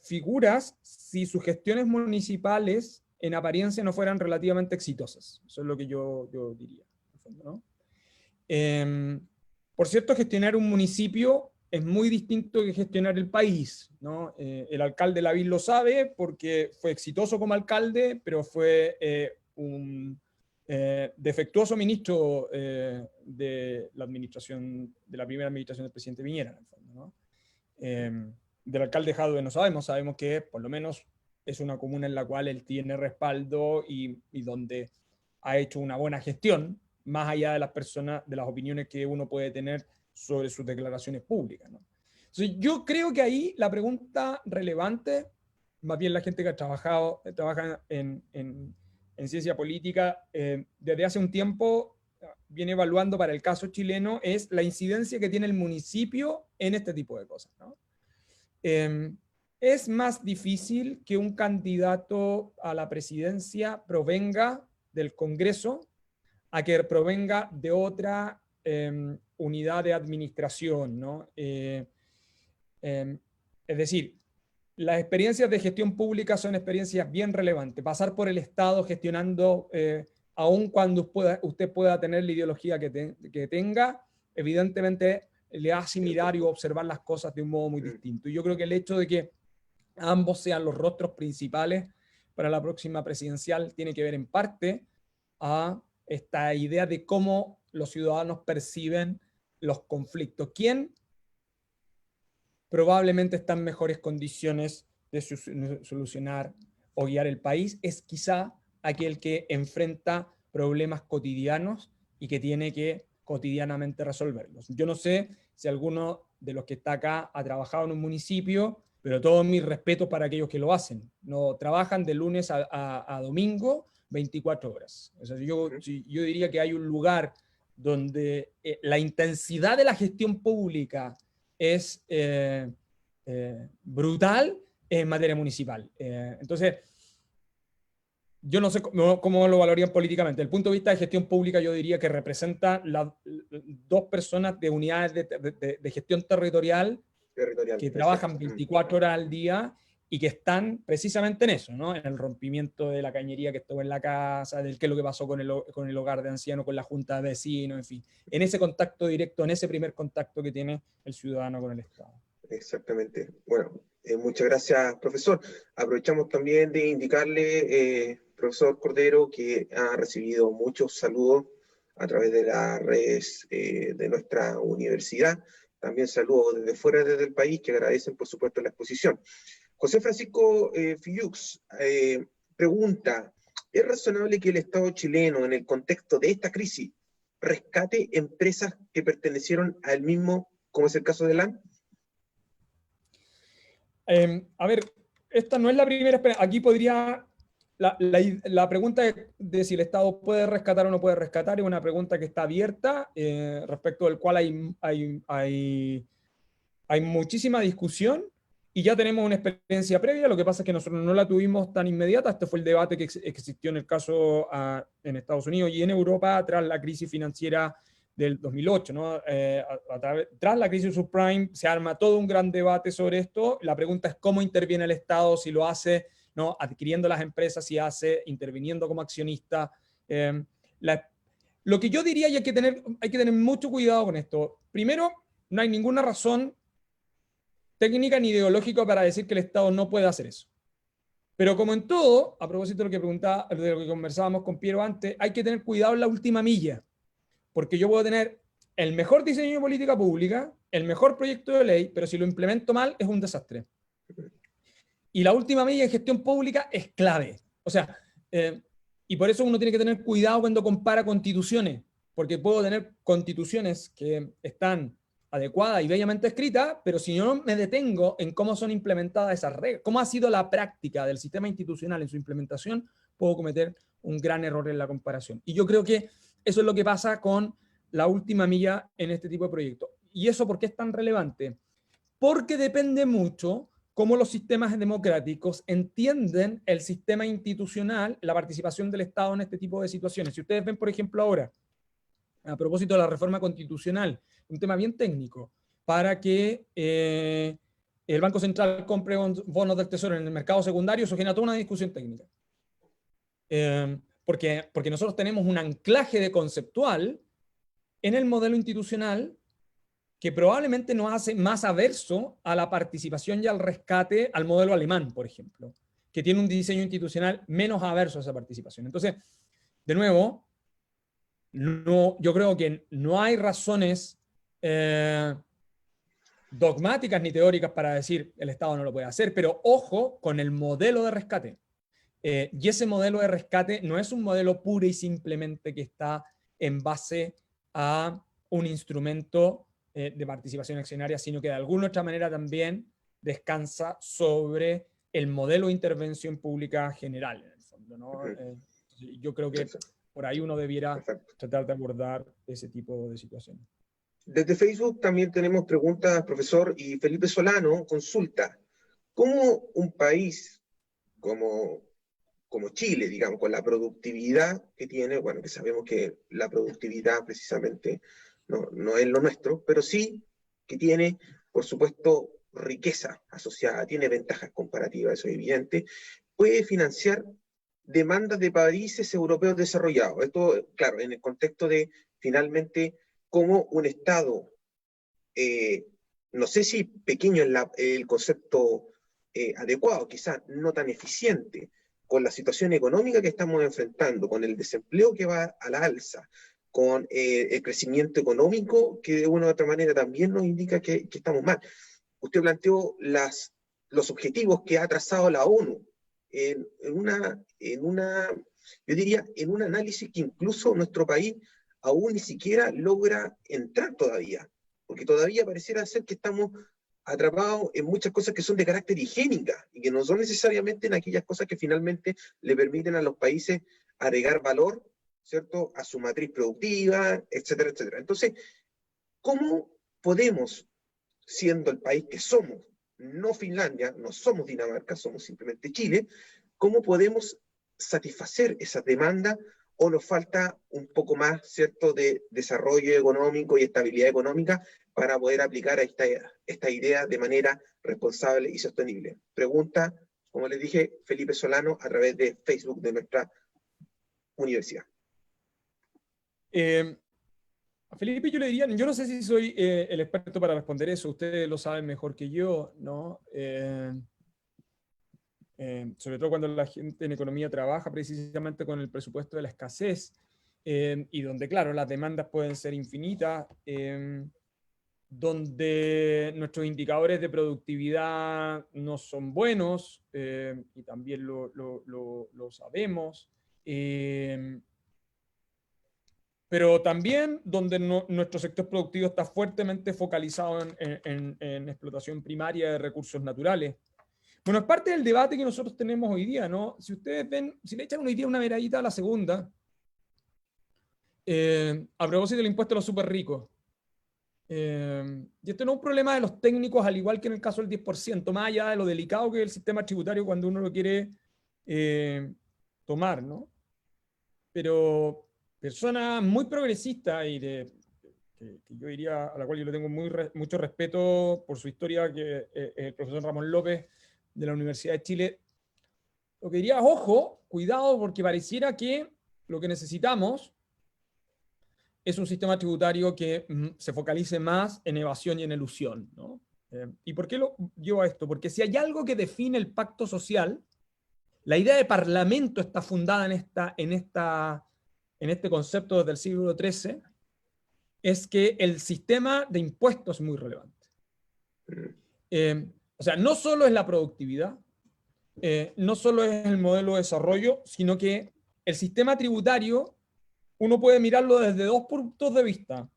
Speaker 4: figuras si sus gestiones municipales en apariencia no fueran relativamente exitosas. Eso es lo que yo diría, ¿no? Por cierto, gestionar un municipio es muy distinto que gestionar el país, ¿no? El alcalde Lavín lo sabe porque fue exitoso como alcalde, pero fue un defectuoso ministro de la primera administración del presidente Piñera, en el fondo, ¿no? Del alcalde Jadwe no sabemos que por lo menos es una comuna en la cual él tiene respaldo y donde ha hecho una buena gestión, más allá de las personas, de las opiniones que uno puede tener sobre sus declaraciones públicas, ¿no? Entonces, yo creo que ahí la pregunta relevante, más bien la gente que trabaja en ciencia política, desde hace un tiempo viene evaluando para el caso chileno, es la incidencia que tiene el municipio en este tipo de cosas, ¿no? Es más difícil que un candidato a la presidencia provenga del Congreso a que provenga de otra unidad de administración, ¿no? Es decir, las experiencias de gestión pública son experiencias bien relevantes. Pasar por el Estado gestionando, aun cuando usted pueda tener la ideología que tenga, evidentemente le hace mirar y observar las cosas de un modo muy distinto. Y yo creo que el hecho de que ambos sean los rostros principales para la próxima presidencial tiene que ver en parte a esta idea de cómo los ciudadanos perciben los conflictos. ¿Quién probablemente está en mejores condiciones de solucionar o guiar el país? Es quizá aquel que enfrenta problemas cotidianos y que tiene que cotidianamente resolverlos. Yo no sé si alguno de los que está acá ha trabajado en un municipio, pero todos mis respetos para aquellos que lo hacen. No trabajan de lunes a domingo 24 horas. O sea, yo diría que hay un lugar donde la intensidad de la gestión pública es brutal en materia municipal. Entonces, yo no sé cómo lo valorarían políticamente. Desde el punto de vista de gestión pública, yo diría que representa dos personas de unidades de gestión territorial que trabajan 24 horas al día y que están precisamente en eso, ¿no? En el rompimiento de la cañería que estuvo en la casa, del qué es lo que pasó con el hogar de ancianos, con la junta de vecinos, en fin. En ese contacto directo, en ese primer contacto que tiene el ciudadano con el Estado.
Speaker 3: Exactamente. Bueno, muchas gracias, profesor. Aprovechamos también de indicarle, profesor Cordero, que ha recibido muchos saludos a través de las redes de nuestra universidad. También saludos desde fuera del país que agradecen, por supuesto, la exposición. José Francisco Fillux pregunta, ¿es razonable que el Estado chileno, en el contexto de esta crisis, rescate empresas que pertenecieron al mismo, como es el caso de LAN?
Speaker 4: A ver, esta no es la primera. Aquí podría. La pregunta de si el Estado puede rescatar o no puede rescatar es una pregunta que está abierta, respecto del cual hay muchísima discusión y ya tenemos una experiencia previa. Lo que pasa es que nosotros no la tuvimos tan inmediata. Este fue el debate que existió en el caso en Estados Unidos y en Europa tras la crisis financiera del 2008, ¿no? Tras la crisis subprime se arma todo un gran debate sobre esto. La pregunta es cómo interviene el Estado, si lo hace, ¿no?, adquiriendo las empresas, si hace interviniendo como accionista. Lo que yo diría, y hay que tener mucho cuidado con esto. Primero, no hay ninguna razón técnica ni ideológica para decir que el Estado no puede hacer eso. Pero como en todo, a propósito de lo que conversábamos con Piero antes, hay que tener cuidado en la última milla. Porque yo puedo tener el mejor diseño de política pública, el mejor proyecto de ley, pero si lo implemento mal es un desastre. Y la última milla en gestión pública es clave. O sea, y por eso uno tiene que tener cuidado cuando compara constituciones, porque puedo tener constituciones que están adecuadas y bellamente escritas, pero si yo no me detengo en cómo son implementadas esas reglas, cómo ha sido la práctica del sistema institucional en su implementación, puedo cometer un gran error en la comparación. Y yo creo que eso es lo que pasa con la última milla en este tipo de proyectos. ¿Y eso por qué es tan relevante? Porque depende mucho cómo los sistemas democráticos entienden el sistema institucional, la participación del Estado en este tipo de situaciones. Si ustedes ven, por ejemplo, ahora, a propósito de la reforma constitucional, un tema bien técnico, para que el Banco Central compre bonos del Tesoro en el mercado secundario, eso genera toda una discusión técnica. Porque nosotros tenemos un anclaje de conceptual en el modelo institucional que probablemente nos hace más averso a la participación y al rescate al modelo alemán, por ejemplo, que tiene un diseño institucional menos averso a esa participación. Entonces, de nuevo, yo creo que no hay razones dogmáticas ni teóricas para decir el Estado no lo puede hacer, pero ojo con el modelo de rescate. Y ese modelo de rescate no es un modelo puro y simplemente que está en base a un instrumento de participación accionaria, sino que de alguna otra manera también descansa sobre el modelo de intervención pública general, en el fondo, ¿no? Yo creo que por ahí uno debiera tratar de abordar ese tipo de situaciones.
Speaker 3: Desde Facebook también tenemos preguntas, profesor, y Felipe Solano consulta, ¿cómo un país como Chile, digamos, con la productividad que tiene, bueno, que sabemos que la productividad precisamente no es lo nuestro, pero sí que tiene, por supuesto, riqueza asociada, tiene ventajas comparativas, eso es evidente, puede financiar demandas de países europeos desarrollados? Esto, claro, en el contexto de, finalmente, cómo un Estado, no sé si pequeño es el concepto adecuado, quizás no tan eficiente, con la situación económica que estamos enfrentando, con el desempleo que va a la alza, con el crecimiento económico que de una u otra manera también nos indica que estamos mal. Usted planteó los objetivos que ha trazado la ONU yo diría, en un análisis que incluso nuestro país aún ni siquiera logra entrar todavía. porque todavía pareciera ser que estamos atrapados en muchas cosas que son de carácter higiénica y que no son necesariamente en aquellas cosas que finalmente le permiten a los países agregar valor, ¿cierto?, a su matriz productiva, etcétera, etcétera. Entonces, ¿cómo podemos, siendo el país que somos, no Finlandia, no somos Dinamarca, somos simplemente Chile, cómo podemos satisfacer esa demanda, o nos falta un poco más, ¿cierto?, de desarrollo económico y estabilidad económica para poder aplicar a esta idea de manera responsable y sostenible? Pregunta, como les dije, Felipe Solano a través de Facebook de nuestra universidad.
Speaker 4: A Felipe yo le diría, yo no sé si soy el experto para responder eso, ustedes lo saben mejor que yo, ¿no? Sobre todo cuando la gente en economía trabaja precisamente con el presupuesto de la escasez, y donde, claro, las demandas pueden ser infinitas, donde nuestros indicadores de productividad no son buenos, y también lo sabemos, pero también donde nuestro sector productivo está fuertemente focalizado en explotación primaria de recursos naturales. Bueno, es parte del debate que nosotros tenemos hoy día, ¿no? Si ustedes ven, si le echan hoy día una miradita a la segunda, a propósito del impuesto a los súper ricos, y esto no es un problema de los técnicos, al igual que en el caso del 10%, más allá de lo delicado que es el sistema tributario cuando uno lo quiere tomar, ¿no? Pero personas muy progresistas y que yo diría, a la cual yo le tengo mucho respeto por su historia, que el profesor Ramón López de la Universidad de Chile, lo que diría, ojo, cuidado, porque pareciera que lo que necesitamos es un sistema tributario que se focalice más en evasión y en elusión, ¿no? ¿Y por qué lo llevo a esto? Porque si hay algo que define el pacto social, la idea de parlamento está fundada en este concepto desde el siglo XIII, es que el sistema de impuestos es muy relevante. O sea, no solo es la productividad, no solo es el modelo de desarrollo, sino que el sistema tributario uno puede mirarlo desde dos puntos de vista,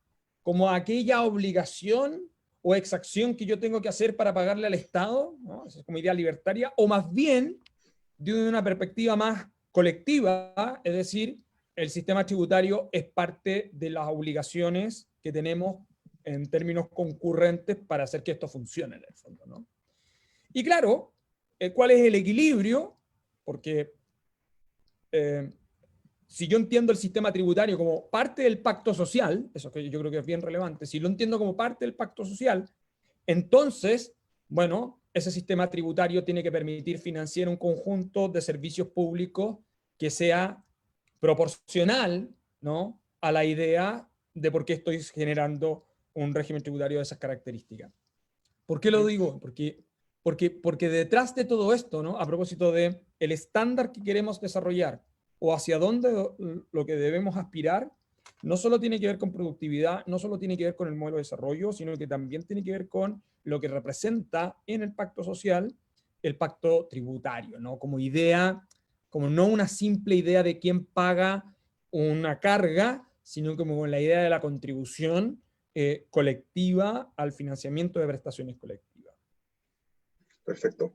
Speaker 4: como aquella obligación o exacción que yo tengo que hacer para pagarle al Estado, ¿no? Esa es como idea libertaria, o más bien de una perspectiva más colectiva, es decir, el sistema tributario es parte de las obligaciones que tenemos en términos concurrentes para hacer que esto funcione en el fondo, ¿no? Y claro, ¿cuál es el equilibrio? Porque si yo entiendo el sistema tributario como parte del pacto social, eso que yo creo que es bien relevante, si lo entiendo como parte del pacto social, entonces, bueno, ese sistema tributario tiene que permitir financiar un conjunto de servicios públicos que sea proporcional, ¿no?, a la idea de por qué estoy generando un régimen tributario de esas características. ¿Por qué lo digo? Porque detrás de todo esto, ¿no?, a propósito de el estándar que queremos desarrollar o hacia dónde lo que debemos aspirar, no solo tiene que ver con productividad, no solo tiene que ver con el modelo de desarrollo, sino que también tiene que ver con lo que representa en el pacto social el pacto tributario, ¿no? Como idea, como no una simple idea de quién paga una carga, sino como la idea de la contribución colectiva al financiamiento de prestaciones colectivas.
Speaker 3: Perfecto.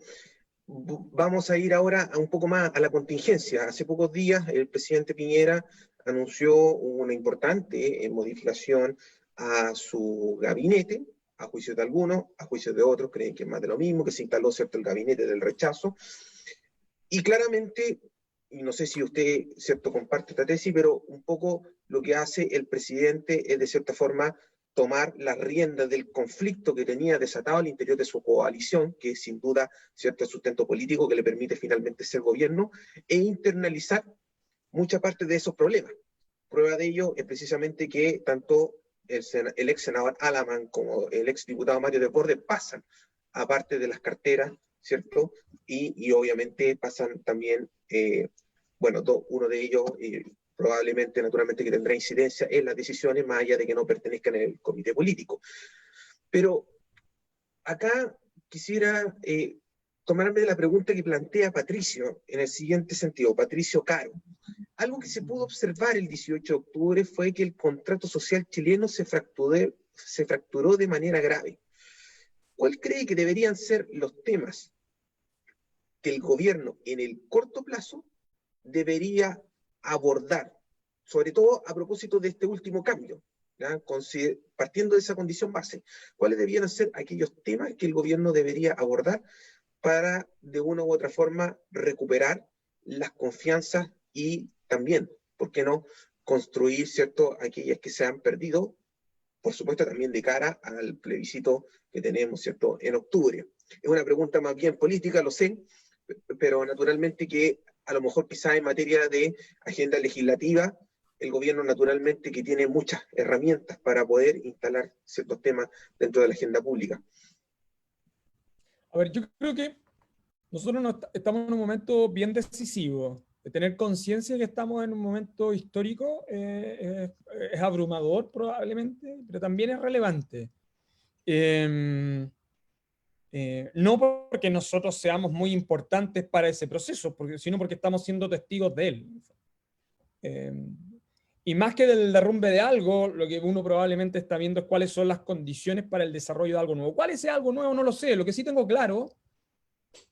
Speaker 3: Vamos a ir ahora a un poco más a la contingencia. Hace pocos días el presidente Piñera anunció una importante modificación a su gabinete, a juicio de algunos, a juicio de otros, creen que es más de lo mismo, que se instaló, ¿cierto?, el gabinete del rechazo. Y claramente, y no sé si usted, ¿cierto?, comparte esta tesis, pero un poco lo que hace el presidente es, de cierta forma, tomar las riendas del conflicto que tenía desatado al interior de su coalición, que es sin duda, ¿cierto?, el sustento político que le permite finalmente ser gobierno, e internalizar mucha parte de esos problemas. Prueba de ello es precisamente que tanto el ex senador Alamán como el ex diputado Mario Desbordes pasan a parte de las carteras, ¿cierto? Y obviamente pasan también, bueno, uno de ellos probablemente, naturalmente, que tendrá incidencia en las decisiones, más allá de que no pertenezcan al comité político. Pero acá quisiera tomarme de la pregunta que plantea Patricio en el siguiente sentido, Patricio Caro. Algo que se pudo observar el 18 de octubre fue que el contrato social chileno se se fracturó de manera grave. ¿Cuál cree que deberían ser los temas que el gobierno en el corto plazo debería abordar, sobre todo a propósito de este último cambio, ¿ya? Partiendo de esa condición base? ¿Cuáles deberían ser aquellos temas que el gobierno debería abordar para, de una u otra forma, recuperar las confianzas y también, ¿por qué no?, construir, ¿cierto?, aquellas que se han perdido, por supuesto también de cara al plebiscito que tenemos, ¿cierto?, en octubre? Es una pregunta más bien política, lo sé, pero naturalmente que a lo mejor quizás en materia de agenda legislativa, el gobierno naturalmente que tiene muchas herramientas para poder instalar ciertos temas dentro de la agenda pública.
Speaker 4: A ver, yo creo que nosotros estamos en un momento bien decisivo. De tener conciencia que estamos en un momento histórico es abrumador probablemente, pero también es relevante. No porque nosotros seamos muy importantes para ese proceso, sino porque estamos siendo testigos de él. Y más que del derrumbe de algo, lo que uno probablemente está viendo es cuáles son las condiciones para el desarrollo de algo nuevo. ¿Cuál es ese algo nuevo? No lo sé. Lo que sí tengo claro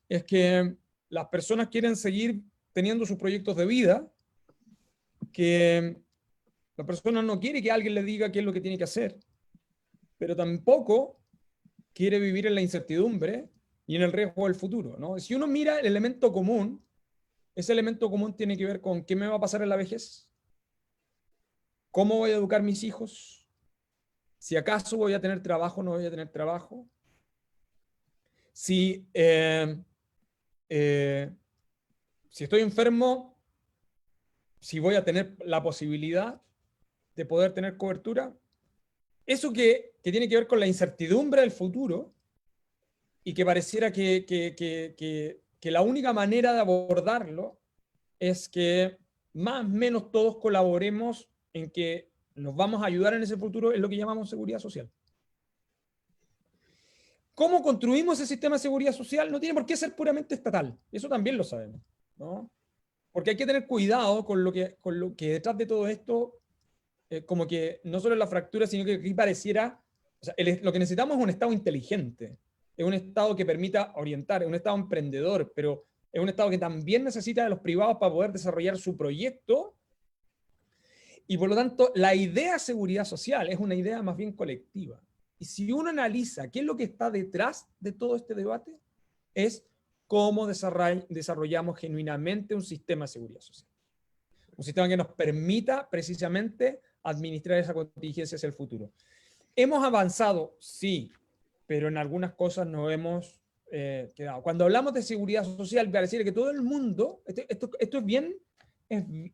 Speaker 4: es que las personas quieren seguir teniendo sus proyectos de vida, que la persona no quiere que alguien le diga qué es lo que tiene que hacer, pero tampoco quiere vivir en la incertidumbre y en el riesgo del futuro, ¿no? Si uno mira el elemento común, ese elemento común tiene que ver con qué me va a pasar en la vejez, cómo voy a educar a mis hijos, si acaso voy a tener trabajo o no voy a tener trabajo, si estoy enfermo, si voy a tener la posibilidad de poder tener cobertura. Eso que tiene que ver con la incertidumbre del futuro y que pareciera que la única manera de abordarlo es que más o menos todos colaboremos en que nos vamos a ayudar en ese futuro, es lo que llamamos seguridad social. ¿Cómo construimos ese sistema de seguridad social? No tiene por qué ser puramente estatal, eso también lo sabemos, ¿no? Porque hay que tener cuidado con lo que detrás de todo esto, como que no solo es la fractura, sino que aquí pareciera, o sea, lo que necesitamos es un Estado inteligente, es un Estado que permita orientar, es un Estado emprendedor, pero es un Estado que también necesita de los privados para poder desarrollar su proyecto, y por lo tanto la idea de seguridad social es una idea más bien colectiva. Y si uno analiza qué es lo que está detrás de todo este debate, es cómo desarrollamos genuinamente un sistema de seguridad social. Un sistema que nos permita precisamente administrar esa contingencia hacia el futuro. ¿Hemos avanzado? Sí, pero en algunas cosas nos hemos quedado. Cuando hablamos de seguridad social, pareciera que todo el mundo, esto es bien,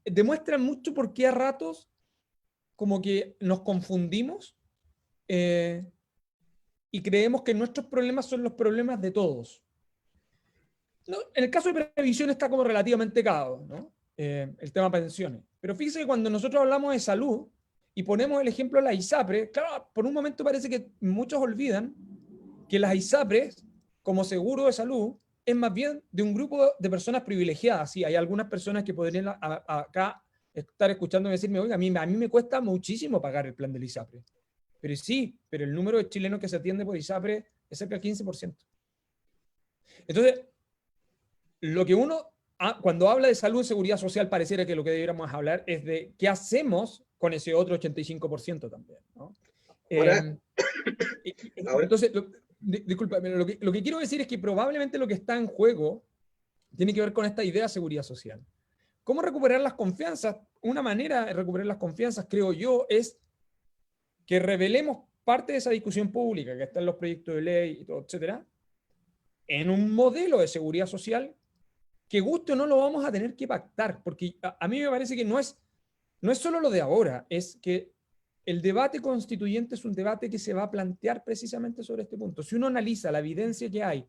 Speaker 4: demuestra mucho por qué a ratos como que nos confundimos y creemos que nuestros problemas son los problemas de todos. No, en el caso de previsión está como relativamente caro, ¿no? El tema pensiones. Pero fíjese que cuando nosotros hablamos de salud y ponemos el ejemplo de las ISAPRES, claro, por un momento parece que muchos olvidan que las ISAPRES, como seguro de salud, es más bien de un grupo de personas privilegiadas. Sí, hay algunas personas que podrían acá estar escuchándome decirme, oiga, a mí me cuesta muchísimo pagar el plan del ISAPRE. Pero sí, pero el número de chilenos que se atiende por ISAPRE es cerca del 15%. Entonces, lo que uno, cuando habla de salud y seguridad social, pareciera que lo que debiéramos hablar es de qué hacemos con ese otro 85% también, ¿no?
Speaker 3: Ahora,
Speaker 4: entonces, disculpa, lo que quiero decir es que probablemente lo que está en juego tiene que ver con esta idea de seguridad social. ¿Cómo recuperar las confianzas? Una manera de recuperar las confianzas, creo yo, es que revelemos parte de esa discusión pública que está en los proyectos de ley y todo, etcétera, en un modelo de seguridad social que guste o no lo vamos a tener que pactar, porque a mí me parece que no es solo lo de ahora, es que el debate constituyente es un debate que se va a plantear precisamente sobre este punto. Si uno analiza la evidencia que hay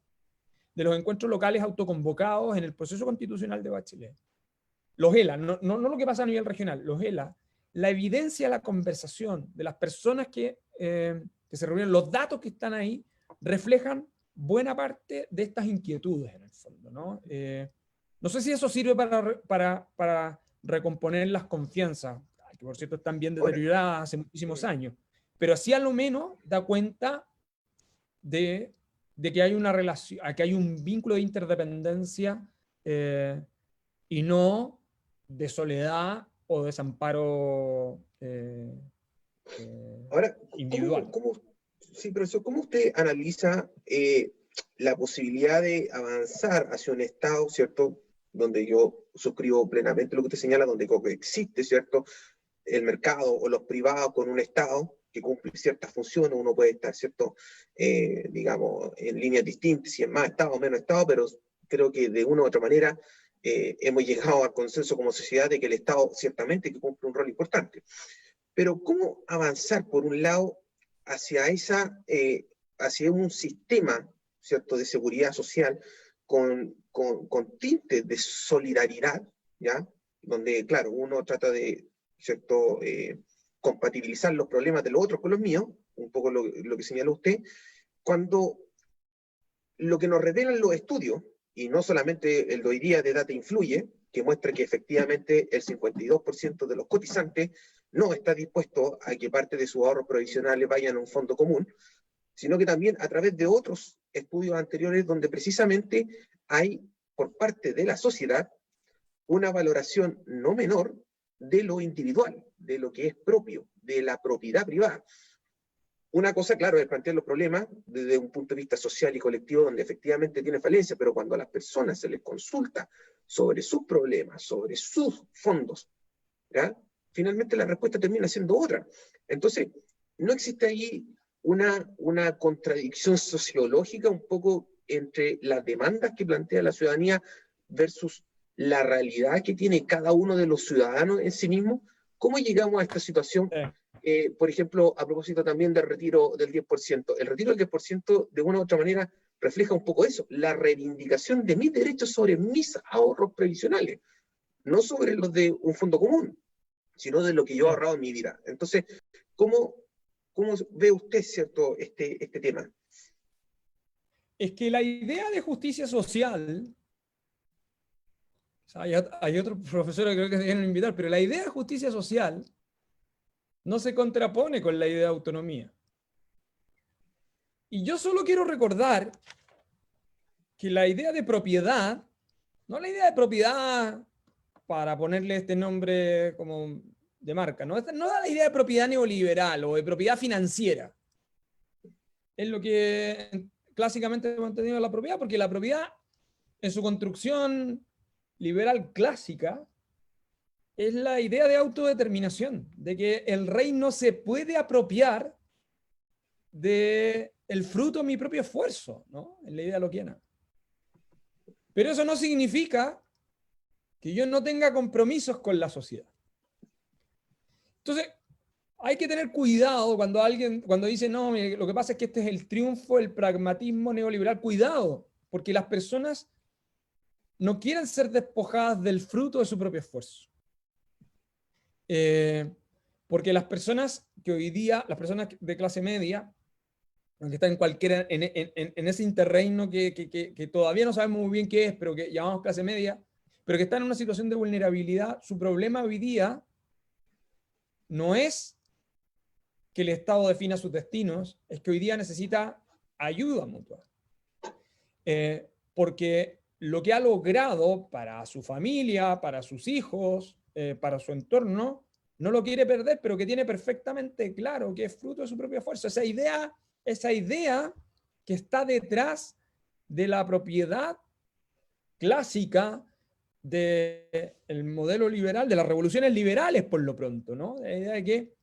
Speaker 4: de los encuentros locales autoconvocados en el proceso constitucional de Bachelet, los ELA, no lo que pasa a nivel regional, los ELA, la evidencia de la conversación de las personas que se reunieron, los datos que están ahí, reflejan buena parte de estas inquietudes en el fondo, ¿no? No sé si eso sirve para recomponer las confianzas, que por cierto están bien deterioradas hace muchísimos años, pero sí a lo menos da cuenta de que hay una relación, que hay un vínculo de interdependencia y no de soledad o desamparo
Speaker 3: Ahora,
Speaker 4: individual.
Speaker 3: sí, profesor, ¿cómo usted analiza la posibilidad de avanzar hacia un Estado, ¿cierto? Donde yo suscribo plenamente lo que usted señala, donde coexiste, ¿cierto? El mercado o los privados con un Estado que cumple ciertas funciones, uno puede estar, ¿cierto? Digamos, en líneas distintas, si es más Estado o menos Estado, pero creo que de una u otra manera hemos llegado al consenso como sociedad de que el Estado ciertamente que cumple un rol importante. Pero ¿cómo avanzar, por un lado, hacia, hacia un sistema, ¿cierto?, de seguridad social con tintes de solidaridad, ¿ya? Donde, claro, uno trata de, ¿cierto?, compatibilizar los problemas de los otros con los míos, un poco lo que señaló usted, cuando lo que nos revelan los estudios, y no solamente el de hoy día de Data Influye, que muestra que efectivamente el 52% de los cotizantes no está dispuesto a que parte de sus ahorros provisionales vayan a un fondo común, sino que también a través de otros estudios anteriores donde precisamente hay por parte de la sociedad una valoración no menor de lo individual, de lo que es propio, de la propiedad privada. Una cosa, claro, es plantear los problemas desde un punto de vista social y colectivo donde efectivamente tiene falencia, pero cuando a las personas se les consulta sobre sus problemas, sobre sus fondos, ¿ya?, finalmente la respuesta termina siendo otra. Entonces, ¿no existe ahí una contradicción sociológica un poco entre las demandas que plantea la ciudadanía versus la realidad que tiene cada uno de los ciudadanos en sí mismo? ¿Cómo llegamos a esta situación? Por ejemplo, a propósito también del retiro del 10%. El retiro del 10% de una u otra manera refleja un poco eso, la reivindicación de mis derechos sobre mis ahorros previsionales, no sobre los de un fondo común, sino de lo que yo he ahorrado en mi vida. Entonces, ¿cómo ve usted, cierto, este tema?
Speaker 4: Es que la idea de justicia social, o sea, hay otros profesores que creo que se quieren invitar, pero la idea de justicia social no se contrapone con la idea de autonomía. Y yo solo quiero recordar que la idea de propiedad, no la idea de propiedad para ponerle este nombre como de marca, no da la idea de propiedad neoliberal o de propiedad financiera. Es lo que clásicamente hemos entendido de la propiedad, porque la propiedad en su construcción liberal clásica es la idea de autodeterminación, de que el rey no se puede apropiar del fruto de mi propio esfuerzo, ¿no? En la idea lockeana. Pero eso no significa que yo no tenga compromisos con la sociedad. Entonces, hay que tener cuidado cuando dice, no, lo que pasa es que este es el triunfo del pragmatismo neoliberal. Cuidado, porque las personas no quieren ser despojadas del fruto de su propio esfuerzo. Porque las personas que hoy día, las personas de clase media, que están en ese interreino que todavía no sabemos muy bien qué es, pero que llamamos clase media, pero que están en una situación de vulnerabilidad, su problema hoy día no es que el Estado defina sus destinos, es que hoy día necesita ayuda mutua. Porque lo que ha logrado para su familia, para sus hijos, para su entorno, no lo quiere perder, pero que tiene perfectamente claro que es fruto de su propio esfuerzo. Esa idea que está detrás de la propiedad clásica del modelo liberal, de las revoluciones liberales por lo pronto, ¿no? La idea de que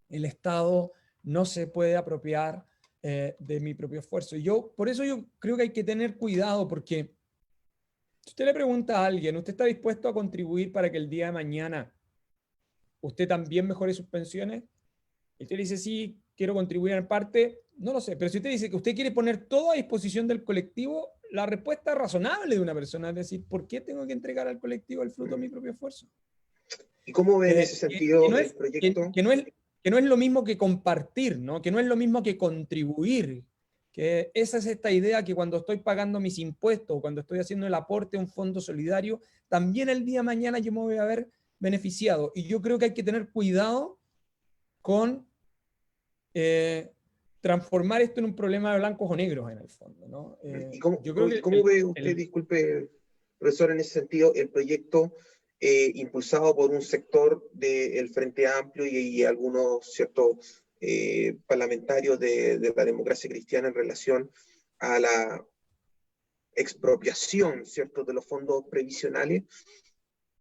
Speaker 4: el Estado no se puede apropiar de mi propio esfuerzo. Y por eso yo creo que hay que tener cuidado, porque si usted le pregunta a alguien, ¿usted está dispuesto a contribuir para que el día de mañana usted también mejore sus pensiones? Y usted le dice, sí, quiero contribuir en parte, no lo sé, pero si usted dice que usted quiere poner todo a disposición del colectivo, la respuesta razonable de una persona es decir, ¿por qué tengo que entregar al colectivo el fruto de mi propio esfuerzo?
Speaker 3: ¿Y cómo ve en ese sentido el proyecto?
Speaker 4: Que no es lo mismo que compartir, ¿no? Que no es lo mismo que contribuir. Que esa es esta idea que cuando estoy pagando mis impuestos, cuando estoy haciendo el aporte a un fondo solidario, también el día de mañana yo me voy a ver beneficiado. Y yo creo que hay que tener cuidado con transformar esto en un problema de blancos o negros en el fondo, ¿no?
Speaker 3: ¿Y cómo,
Speaker 4: Yo creo que
Speaker 3: cómo ve usted, disculpe, profesor, en ese sentido, el proyecto impulsado por un sector del Frente Amplio y algunos ciertos parlamentarios de la democracia cristiana en relación a la expropiación, ¿cierto?, de los fondos previsionales,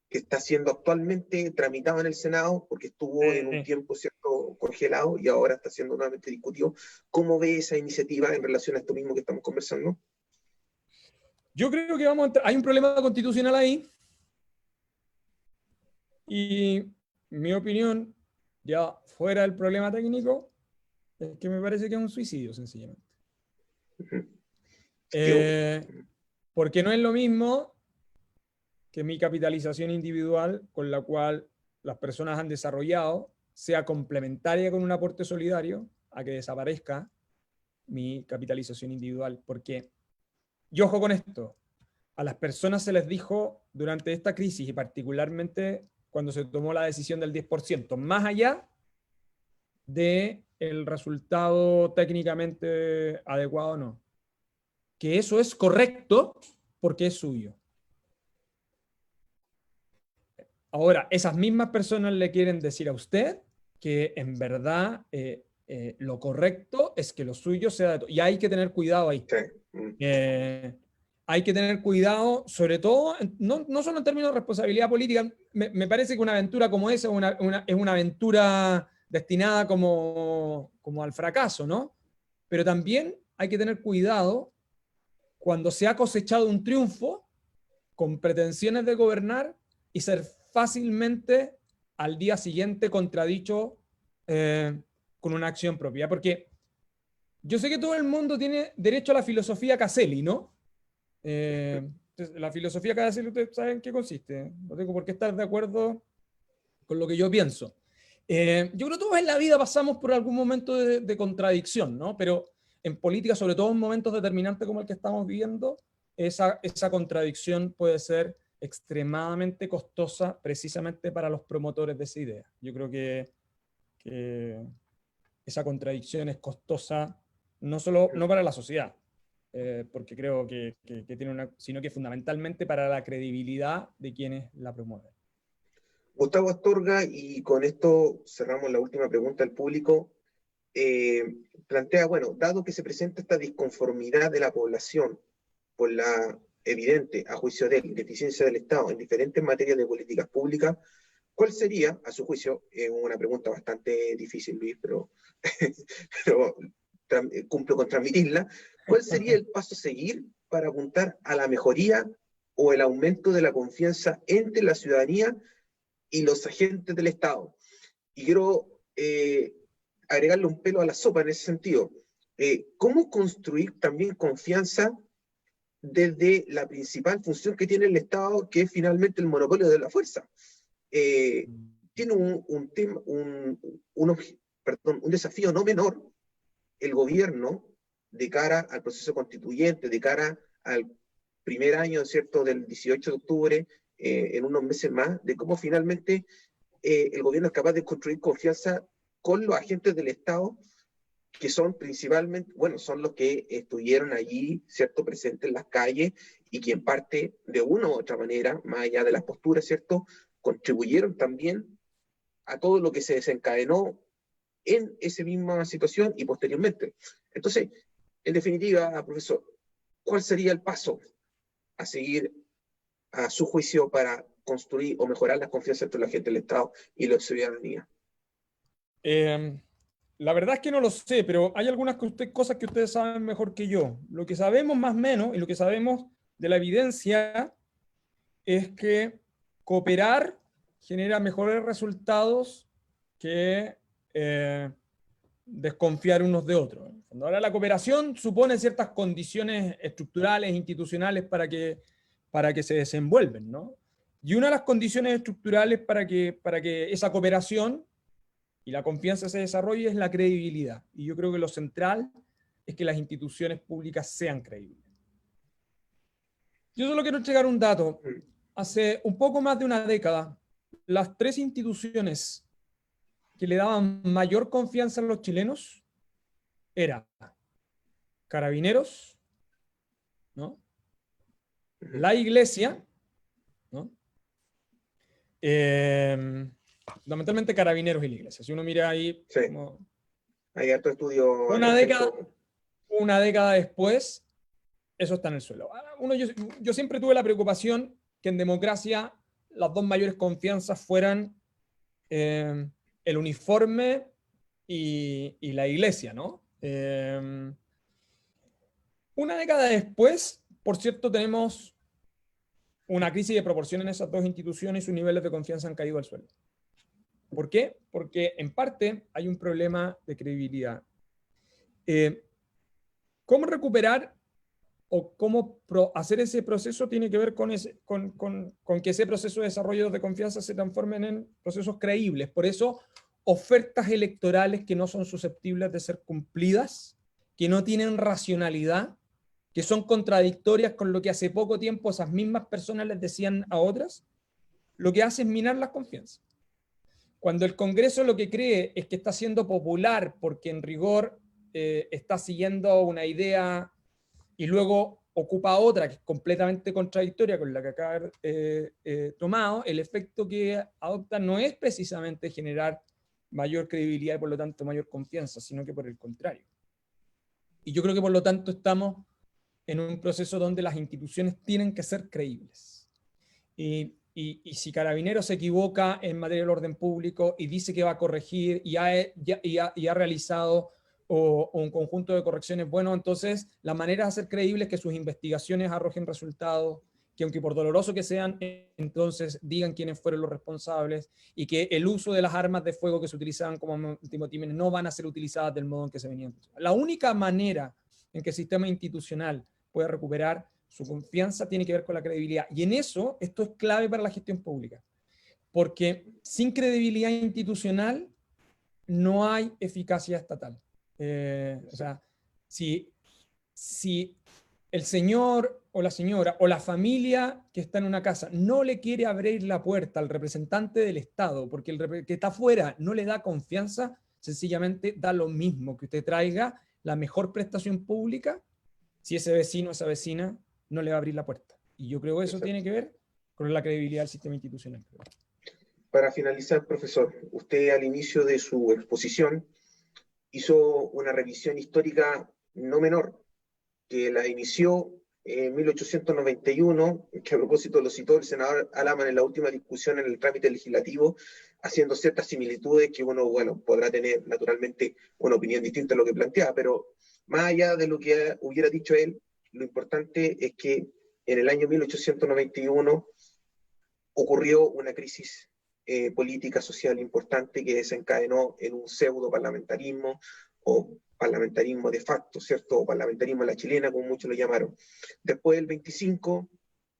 Speaker 3: que está siendo actualmente tramitado en el Senado, porque estuvo en un tiempo, ¿cierto?, congelado y ahora está siendo nuevamente discutido? ¿Cómo ve esa iniciativa en relación a esto mismo que estamos conversando?
Speaker 4: Yo creo que hay un problema constitucional ahí, y mi opinión, ya fuera del problema técnico, es que me parece que es un suicidio, sencillamente. Porque no es lo mismo que mi capitalización individual, con la cual las personas han desarrollado, sea complementaria con un aporte solidario, a que desaparezca mi capitalización individual. Porque, y ojo con esto, a las personas se les dijo durante esta crisis, y particularmente cuando se tomó la decisión del 10%, más allá del resultado técnicamente adecuado o no, que eso es correcto porque es suyo. Ahora, esas mismas personas le quieren decir a usted que en verdad lo correcto es que lo suyo sea de todo. Y hay que tener cuidado ahí. Hay que tener cuidado, sobre todo, no solo en términos de responsabilidad política. Me parece que una aventura como esa es una aventura destinada como al fracaso, ¿no? Pero también hay que tener cuidado cuando se ha cosechado un triunfo con pretensiones de gobernar y ser fácilmente al día siguiente contradicho con una acción propia. Porque yo sé que todo el mundo tiene derecho a la filosofía Caselli, ¿no? La filosofía Caselli, ¿ustedes saben en qué consiste? No tengo por qué estar de acuerdo con lo que yo pienso. Yo creo que todos en la vida pasamos por algún momento de contradicción, ¿no? Pero en política, sobre todo en momentos determinantes como el que estamos viviendo, esa contradicción puede ser extremadamente costosa precisamente para los promotores de esa idea. Yo creo que esa contradicción es costosa no para la sociedad, porque creo que tiene sino que fundamentalmente para la credibilidad de quienes la promueven.
Speaker 3: Gustavo Astorga, y con esto cerramos la última pregunta del público, plantea, bueno, dado que se presenta esta disconformidad de la población por la evidente, a juicio de él, deficiencia del Estado en diferentes materias de políticas públicas, ¿cuál sería, a su juicio, una pregunta bastante difícil, Luis, pero cumplo con transmitirla, ¿cuál sería el paso a seguir para apuntar a la mejoría o el aumento de la confianza entre la ciudadanía y los agentes del Estado? Y quiero agregarle un pelo a la sopa en ese sentido. ¿Cómo construir también confianza desde la principal función que tiene el Estado, que es finalmente el monopolio de la fuerza? Tiene un desafío no menor el gobierno de cara al proceso constituyente, de cara al primer año, ¿cierto?, del 18 de octubre, en unos meses más, de cómo finalmente el gobierno es capaz de construir confianza con los agentes del Estado, que son principalmente, bueno, son los que estuvieron allí, ¿cierto?, presentes en las calles, y que en parte, de una u otra manera, más allá de las posturas, ¿cierto?, contribuyeron también a todo lo que se desencadenó en esa misma situación y posteriormente. Entonces, en definitiva, profesor, ¿cuál sería el paso a seguir, a su juicio, para construir o mejorar la confianza entre la gente del Estado y la ciudadanía?
Speaker 4: La verdad es que no lo sé, pero hay algunas cosas que ustedes saben mejor que yo. Lo que sabemos más o menos, y lo que sabemos de la evidencia, es que cooperar genera mejores resultados que desconfiar unos de otros. Ahora, la cooperación supone ciertas condiciones estructurales, institucionales para que se desenvuelven, ¿no? Y una de las condiciones estructurales para que esa cooperación y la confianza se desarrolle es la credibilidad. Y yo creo que lo central es que las instituciones públicas sean creíbles. Yo solo quiero entregar un dato. Hace un poco más de una década, las 3 instituciones que le daban mayor confianza a los chilenos era Carabineros, ¿no? La Iglesia, ¿no? Fundamentalmente Carabineros y la Iglesia. Si uno mira ahí,
Speaker 3: Sí.
Speaker 4: como
Speaker 3: Hay harto estudio al
Speaker 4: una
Speaker 3: respecto.
Speaker 4: década después, eso está en el suelo. Yo siempre tuve la preocupación que en democracia las dos mayores confianzas fueran el uniforme y la iglesia, ¿no? Una década después, por cierto, tenemos una crisis de proporción en esas dos instituciones y sus niveles de confianza han caído al suelo. ¿Por qué? Porque en parte hay un problema de credibilidad. ¿Cómo recuperar o cómo hacer ese proceso tiene que ver con que ese proceso de desarrollo de confianza se transformen en procesos creíbles? Por eso, ofertas electorales que no son susceptibles de ser cumplidas, que no tienen racionalidad, que son contradictorias con lo que hace poco tiempo esas mismas personas les decían a otras, lo que hace es minar la confianza. Cuando el Congreso lo que cree es que está siendo popular porque en rigor está siguiendo una idea y luego ocupa otra que es completamente contradictoria con la que acaba de haber tomado, el efecto que adopta no es precisamente generar mayor credibilidad y por lo tanto mayor confianza, sino que por el contrario. Y yo creo que por lo tanto estamos en un proceso donde las instituciones tienen que ser creíbles. Y si Carabineros se equivoca en materia del orden público y dice que va a corregir y ha realizado un conjunto de correcciones, bueno, entonces la manera de hacer creíble es que sus investigaciones arrojen resultados, que aunque por doloroso que sean, entonces digan quiénes fueron los responsables y que el uso de las armas de fuego que se utilizaban como antimotines no van a ser utilizadas del modo en que se venían. La única manera en que el sistema institucional puede recuperar su confianza tiene que ver con la credibilidad. Y en eso, esto es clave para la gestión pública. Porque sin credibilidad institucional no hay eficacia estatal. O sea, si el señor o la señora o la familia que está en una casa no le quiere abrir la puerta al representante del Estado porque el que está afuera no le da confianza, sencillamente da lo mismo que usted traiga la mejor prestación pública si ese vecino o esa vecina no le va a abrir la puerta. Y yo creo que eso tiene que ver con la credibilidad del sistema institucional.
Speaker 3: Para finalizar, profesor, usted al inicio de su exposición hizo una revisión histórica no menor, que la inició en 1891, que a propósito lo citó el senador Alaman en la última discusión en el trámite legislativo, haciendo ciertas similitudes que uno, bueno, podrá tener naturalmente una opinión distinta a lo que planteaba, pero más allá de lo que hubiera dicho él, lo importante es que en el año 1891 ocurrió una crisis política social importante que desencadenó en un pseudo parlamentarismo o parlamentarismo de facto, ¿cierto? O parlamentarismo a la chilena, como muchos lo llamaron. Después del 25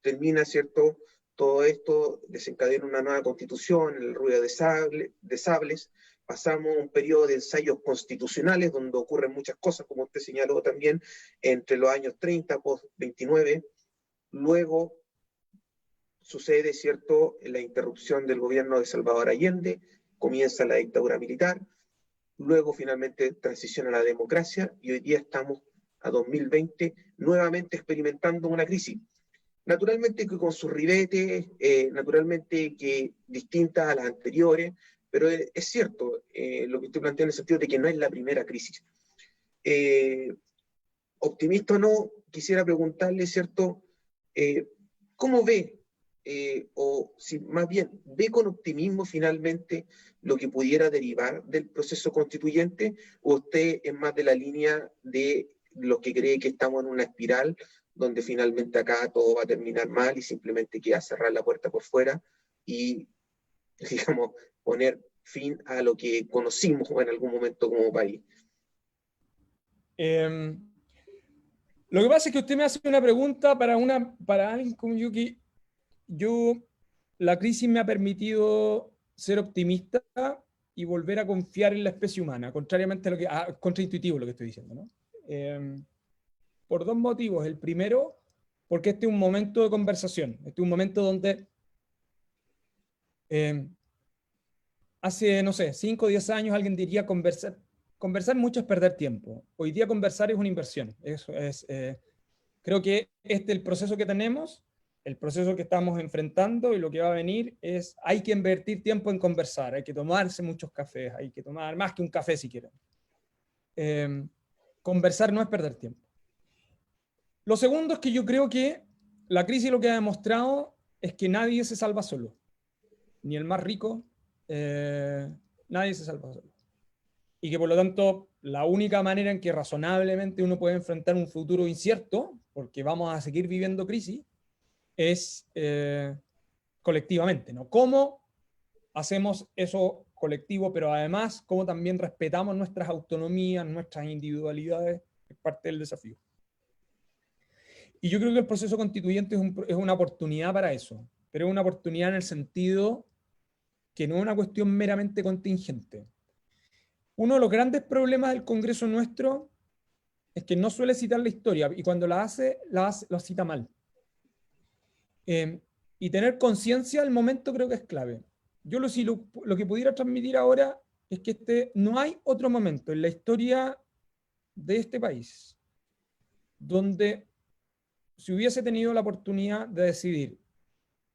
Speaker 3: termina, ¿cierto? Todo esto desencadena una nueva constitución, el ruido de sables, pasamos un periodo de ensayos constitucionales donde ocurren muchas cosas, como usted señaló también, entre los años 30, post 29, luego sucede, ¿cierto?, la interrupción del gobierno de Salvador Allende, comienza la dictadura militar, luego finalmente transiciona a la democracia y hoy día estamos a 2020 nuevamente experimentando una crisis. Naturalmente que con sus ribetes, naturalmente que distintas a las anteriores, pero es cierto lo que usted plantea en el sentido de que no es la primera crisis. Optimista o no, quisiera preguntarle, ¿cierto?, ¿cómo ve, o si más bien ve con optimismo finalmente lo que pudiera derivar del proceso constituyente, o usted es más de la línea de los que cree que estamos en una espiral donde finalmente acá todo va a terminar mal y simplemente queda cerrar la puerta por fuera y, digamos, poner fin a lo que conocimos en algún momento como país?
Speaker 4: Lo que pasa es que usted me hace una pregunta para alguien como yo que la crisis me ha permitido ser optimista y volver a confiar en la especie humana, contrariamente a lo que contraintuitivo lo que estoy diciendo, ¿no? Por dos motivos. El primero, porque este es un momento de conversación, este es un momento donde hace, no sé, 5 o 10 años alguien diría conversar mucho es perder tiempo. Hoy día conversar es una inversión. Eso es, creo que el proceso que tenemos, el proceso que estamos enfrentando y lo que va a venir es, hay que invertir tiempo en conversar, hay que tomarse muchos cafés, hay que tomar más que un café si quieren. Conversar no es perder tiempo. Lo segundo es que yo creo que la crisis lo que ha demostrado es que nadie se salva solo. Ni el más rico, nadie se salva solo. Y que por lo tanto, la única manera en que razonablemente uno puede enfrentar un futuro incierto, porque vamos a seguir viviendo crisis, es colectivamente, ¿no? ¿Cómo hacemos eso colectivo, pero además cómo también respetamos nuestras autonomías, nuestras individualidades? Es parte del desafío. Y yo creo que el proceso constituyente es una oportunidad para eso, pero es una oportunidad en el sentido que no es una cuestión meramente contingente. Uno de los grandes problemas del Congreso nuestro es que no suele citar la historia, y cuando la hace lo cita mal. Y tener conciencia del momento creo que es clave. Yo lo que pudiera transmitir ahora es que no hay otro momento en la historia de este país donde si hubiese tenido la oportunidad de decidir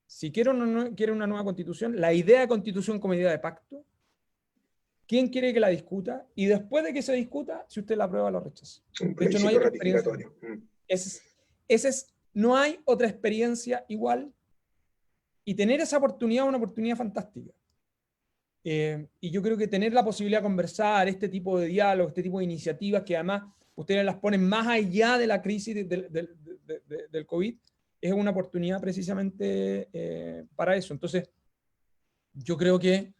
Speaker 4: si quiere una nueva constitución, la idea de constitución como idea de pacto, quién quiere que la discuta, y después de que se discuta, si usted la aprueba o la rechaza.
Speaker 3: Un
Speaker 4: De hecho, no hay otra experiencia.
Speaker 3: ratificatorio.
Speaker 4: No hay otra experiencia igual, y tener esa oportunidad es una oportunidad fantástica. Y yo creo que tener la posibilidad de conversar, este tipo de diálogo, este tipo de iniciativas que además ustedes las ponen más allá de la crisis del COVID, es una oportunidad precisamente para eso. Entonces, yo creo que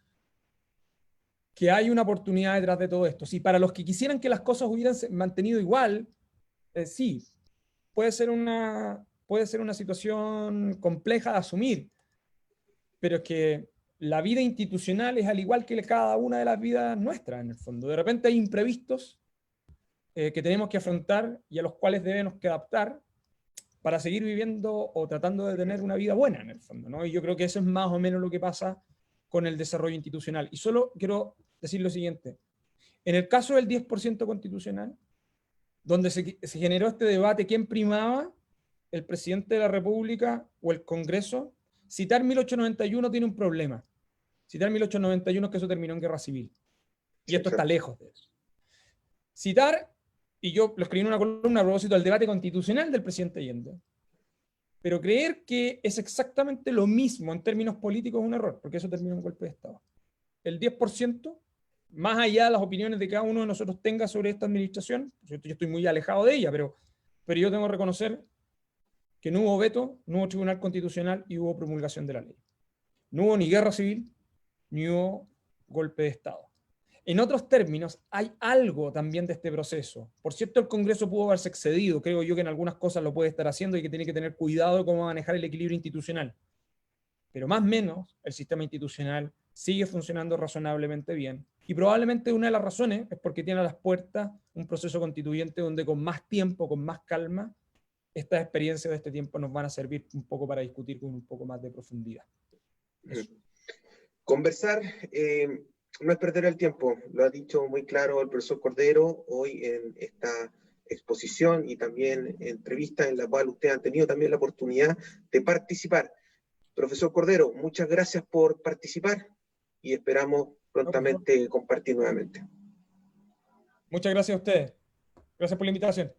Speaker 4: hay una oportunidad detrás de todo esto. Sí, para los que quisieran que las cosas hubieran mantenido igual, sí, puede ser una situación compleja de asumir, pero es que la vida institucional es al igual que cada una de las vidas nuestras, en el fondo. De repente hay imprevistos que tenemos que afrontar y a los cuales debemos que adaptar para seguir viviendo o tratando de tener una vida buena, en el fondo, ¿no? Y yo creo que eso es más o menos lo que pasa con el desarrollo institucional. Y solo quiero decir lo siguiente. En el caso del 10% constitucional, donde se generó este debate, ¿quién primaba? ¿El presidente de la República o el Congreso? Citar 1891 tiene un problema. Citar 1891 es que eso terminó en guerra civil. Y esto está lejos de eso. Citar, y yo lo escribí en una columna a propósito del debate constitucional del presidente Allende, pero creer que es exactamente lo mismo en términos políticos es un error, porque eso terminó en un golpe de Estado. El 10%, más allá de las opiniones de cada uno de nosotros tenga sobre esta administración, yo estoy muy alejado de ella, pero yo tengo que reconocer que no hubo veto, no hubo tribunal constitucional y hubo promulgación de la ley. No hubo ni guerra civil, ni hubo golpe de Estado. En otros términos, hay algo también de este proceso. Por cierto, el Congreso pudo haberse excedido, creo yo que en algunas cosas lo puede estar haciendo y que tiene que tener cuidado de cómo manejar el equilibrio institucional. Pero más o menos, el sistema institucional sigue funcionando razonablemente bien. Y probablemente una de las razones es porque tiene a las puertas un proceso constituyente donde con más tiempo, con más calma, estas experiencias de este tiempo nos van a servir un poco para discutir con un poco más de profundidad. Eso.
Speaker 3: Conversar no es perder el tiempo, lo ha dicho muy claro el profesor Cordero hoy en esta exposición y también entrevista en la cual ustedes han tenido también la oportunidad de participar. Profesor Cordero, muchas gracias por participar y esperamos prontamente compartir nuevamente.
Speaker 4: Muchas gracias a ustedes. Gracias por la invitación.